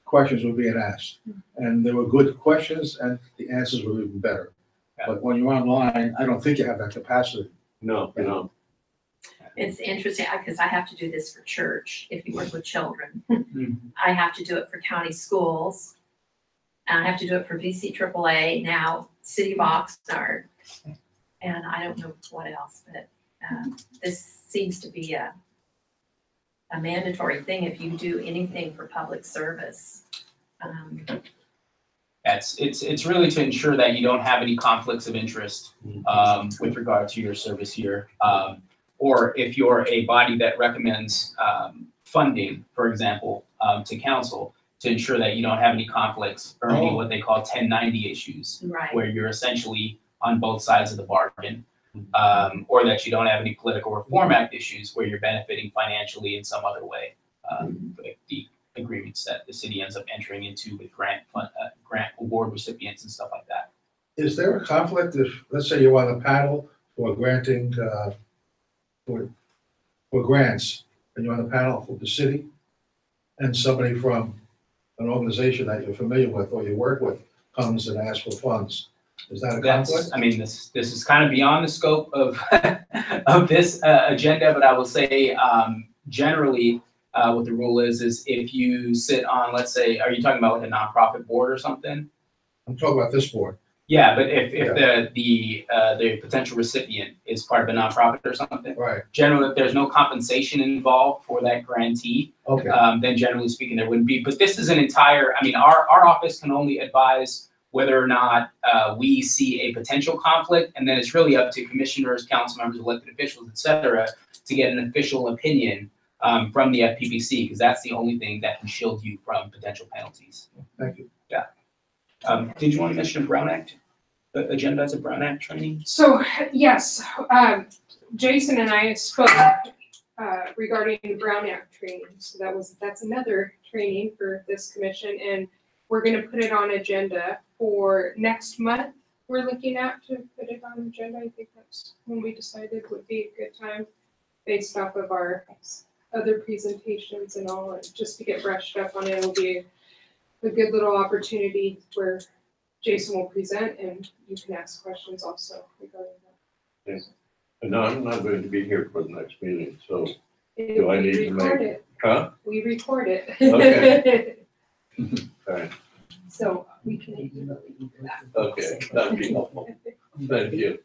questions were being asked. And they were good questions and the answers were even better. But when you're online, I don't think you have that capacity. No, you know. It's interesting, because I have to do this for church, if you work with children. Mhm. I have to do it for county schools. And I have to do it for VC AAA, now City of Oxnard. And I don't know what else, but this seems to be a mandatory thing if you do anything for public service. It's really to ensure that you don't have any conflicts of interest with regard to your service here. Or if you're a body that recommends funding, for example, to council, to ensure that you don't have any conflicts or any what they call 1090 issues, Right. where you're essentially on both sides of the bargain, or that you don't have any political reform act issues where you're benefiting financially in some other way. Like the agreements that the city ends up entering into with grant award recipients and stuff like that. Is there a conflict if, let's say you're on a panel for granting, for grants, and you're on a panel for the city, and somebody from an organization that you're familiar with or you work with comes and asks for funds? Is that a conflict? I mean, this is kind of beyond the scope of of this agenda, but I will say generally what the rule is if you sit on, let's say, are you talking about like a nonprofit board or something? I'm talking about this board. Yeah, but if the potential recipient is part of a nonprofit or something, Right. generally if there's no compensation involved for that grantee, Okay. then generally speaking there wouldn't be. But this is an entire. I mean, our office can only advise whether or not we see a potential conflict, and then it's really up to commissioners, council members, elected officials, et cetera, to get an official opinion from the FPPC, because that's the only thing that can shield you from potential penalties. Thank you. Yeah. Did you want to mention a Brown Act agenda as a Brown Act training? So, yes, Jason and I spoke regarding the Brown Act training. So that's another training for this commission, and we're gonna put it on agenda for next month. We're looking at to put it on agenda. I think that's when we decided would be a good time based off of our other presentations and all, and just to get brushed up on it. It'll be a good little opportunity where Jason will present and you can ask questions also regarding that. Yes. And no, I'm not going to be here for the next meeting, so We do I need to record make? it. Huh? We record it. Okay. Alright, So we can email you that. okay, that'd be helpful. Thank you.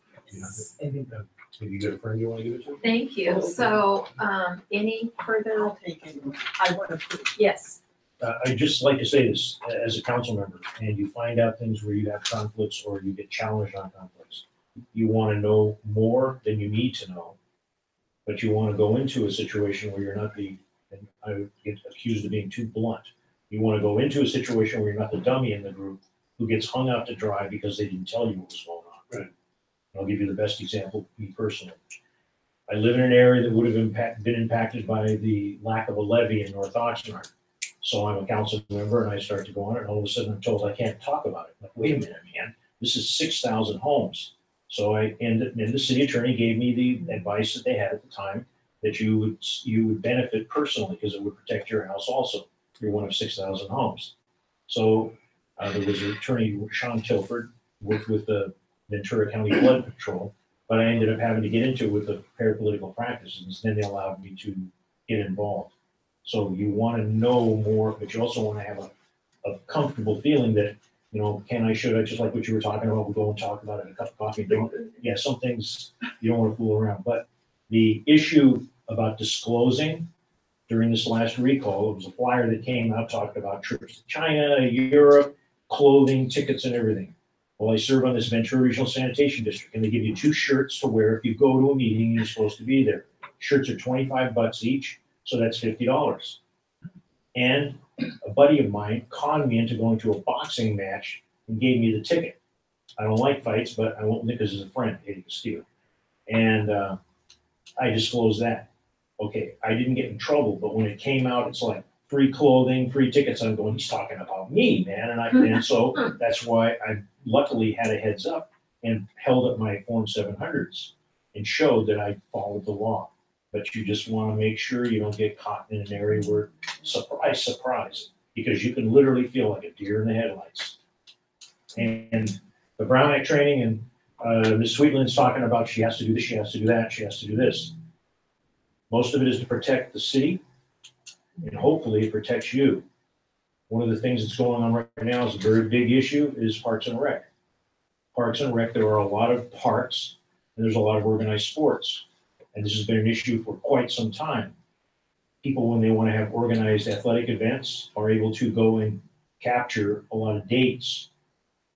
Have you got a friend you want to give it to? Thank you. So, any further? I'll take it. I want to put Yes. I'd just like to say this, as a council member, and you find out things where you have conflicts or you get challenged on conflicts. You want to know more than you need to know, but you want to go into a situation where you're not and I get accused of being too blunt. You want to go into a situation where you're not the dummy in the group who gets hung out to dry because they didn't tell you what was going on. Right. I'll give you the best example, me personally. I live in an area that would have been impacted by the lack of a levee in North Oxnard. So I'm a council member and I start to go on it, and all of a sudden I'm told I can't talk about it. I'm like, wait a minute, man, this is 6,000 homes. So and the city attorney gave me the advice that they had at the time that you would benefit personally because it would protect your house also. You're one of 6,000 homes. So there was an attorney, Sean Tilford, worked with the Ventura County Flood Patrol, but I ended up having to get into it with the parapolitical practices. Then they allowed me to get involved. So you want to know more, but you also want to have a comfortable feeling that, you know, should I, just like what you were talking about, we'll go and talk about it in a cup of coffee. Yeah, some things you don't want to fool around. But the issue about disclosing during this last recall, it was a flyer that came out talking about trips to China, Europe, clothing, tickets, and everything. Well, I serve on this Ventura Regional Sanitation District, and they give you 2 shirts to wear if you go to a meeting and you're supposed to be there. Shirts are $25 each. So that's $50. And a buddy of mine conned me into going to a boxing match and gave me the ticket. I don't like fights, but I won't because he's a friend, Eddie Castillo. And I disclosed that. Okay, I didn't get in trouble, but when it came out, it's like free clothing, free tickets. I'm going, he's talking about me, man. And so that's why I luckily had a heads up and held up my Form 700s and showed that I followed the law. But you just want to make sure you don't get caught in an area where, surprise, because you can literally feel like a deer in the headlights. And the Brown Act training, and Ms. Sweetland's talking about she has to do this, she has to do that, she has to do this. Most of it is to protect the city, and hopefully it protects you. One of the things that's going on right now is a very big issue is Parks and Rec. Parks and Rec, there are a lot of parks, and there's a lot of organized sports. And this has been an issue for quite some time. People, when they want to have organized athletic events, are able to go and capture a lot of dates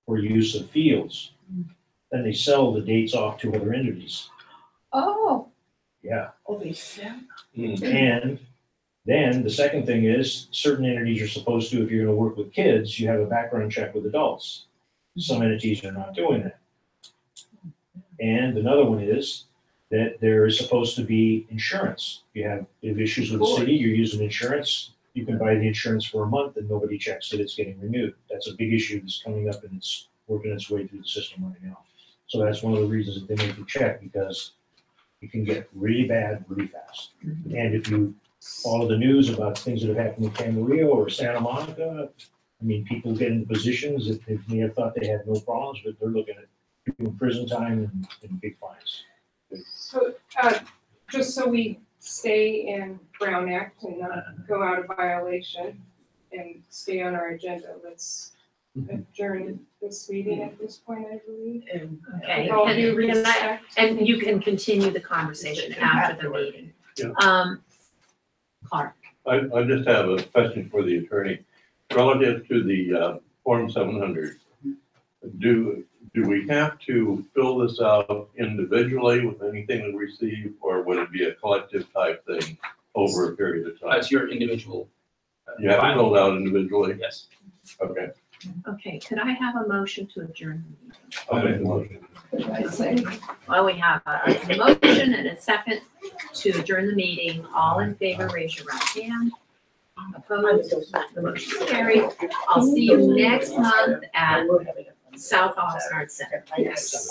for use of fields. Then they sell the dates off to other entities. Oh. Yeah. Oh, they sell. And then the second thing is certain entities are supposed to, if you're going to work with kids, you have a background check with adults. Some entities are not doing that. And another one is that there is supposed to be insurance. You have issues with the city, you're using insurance, you can buy the insurance for a month and nobody checks that it's getting renewed. That's a big issue that's coming up and it's working its way through the system right now. So that's one of the reasons that they make you check, because it can get really bad really fast. And if you follow the news about things that have happened in Camarillo or Santa Monica, I mean, people get into positions that they may have thought they had no problems, but they're looking at doing prison time and big fines. So, just so we stay in Brown Act and not go out of violation and stay on our agenda, let's adjourn this meeting at this point, I believe. Okay, With all due can I, respect. and you can continue the conversation after the meeting. Yeah. Clark. I just have a question for the attorney. Relative to the Form 700, do we have to fill this out individually with anything we receive, or would it be a collective type thing over a period of time? It's your individual. You have to file. fill it out individually? Yes. Okay. Okay, could I have a motion to adjourn the meeting? I'll make the motion. Well, we have a motion and a second to adjourn the meeting. All in favor, raise your right hand. Opposed, the motion is carried. I'll see you next month at South Oxnard Center. Yes.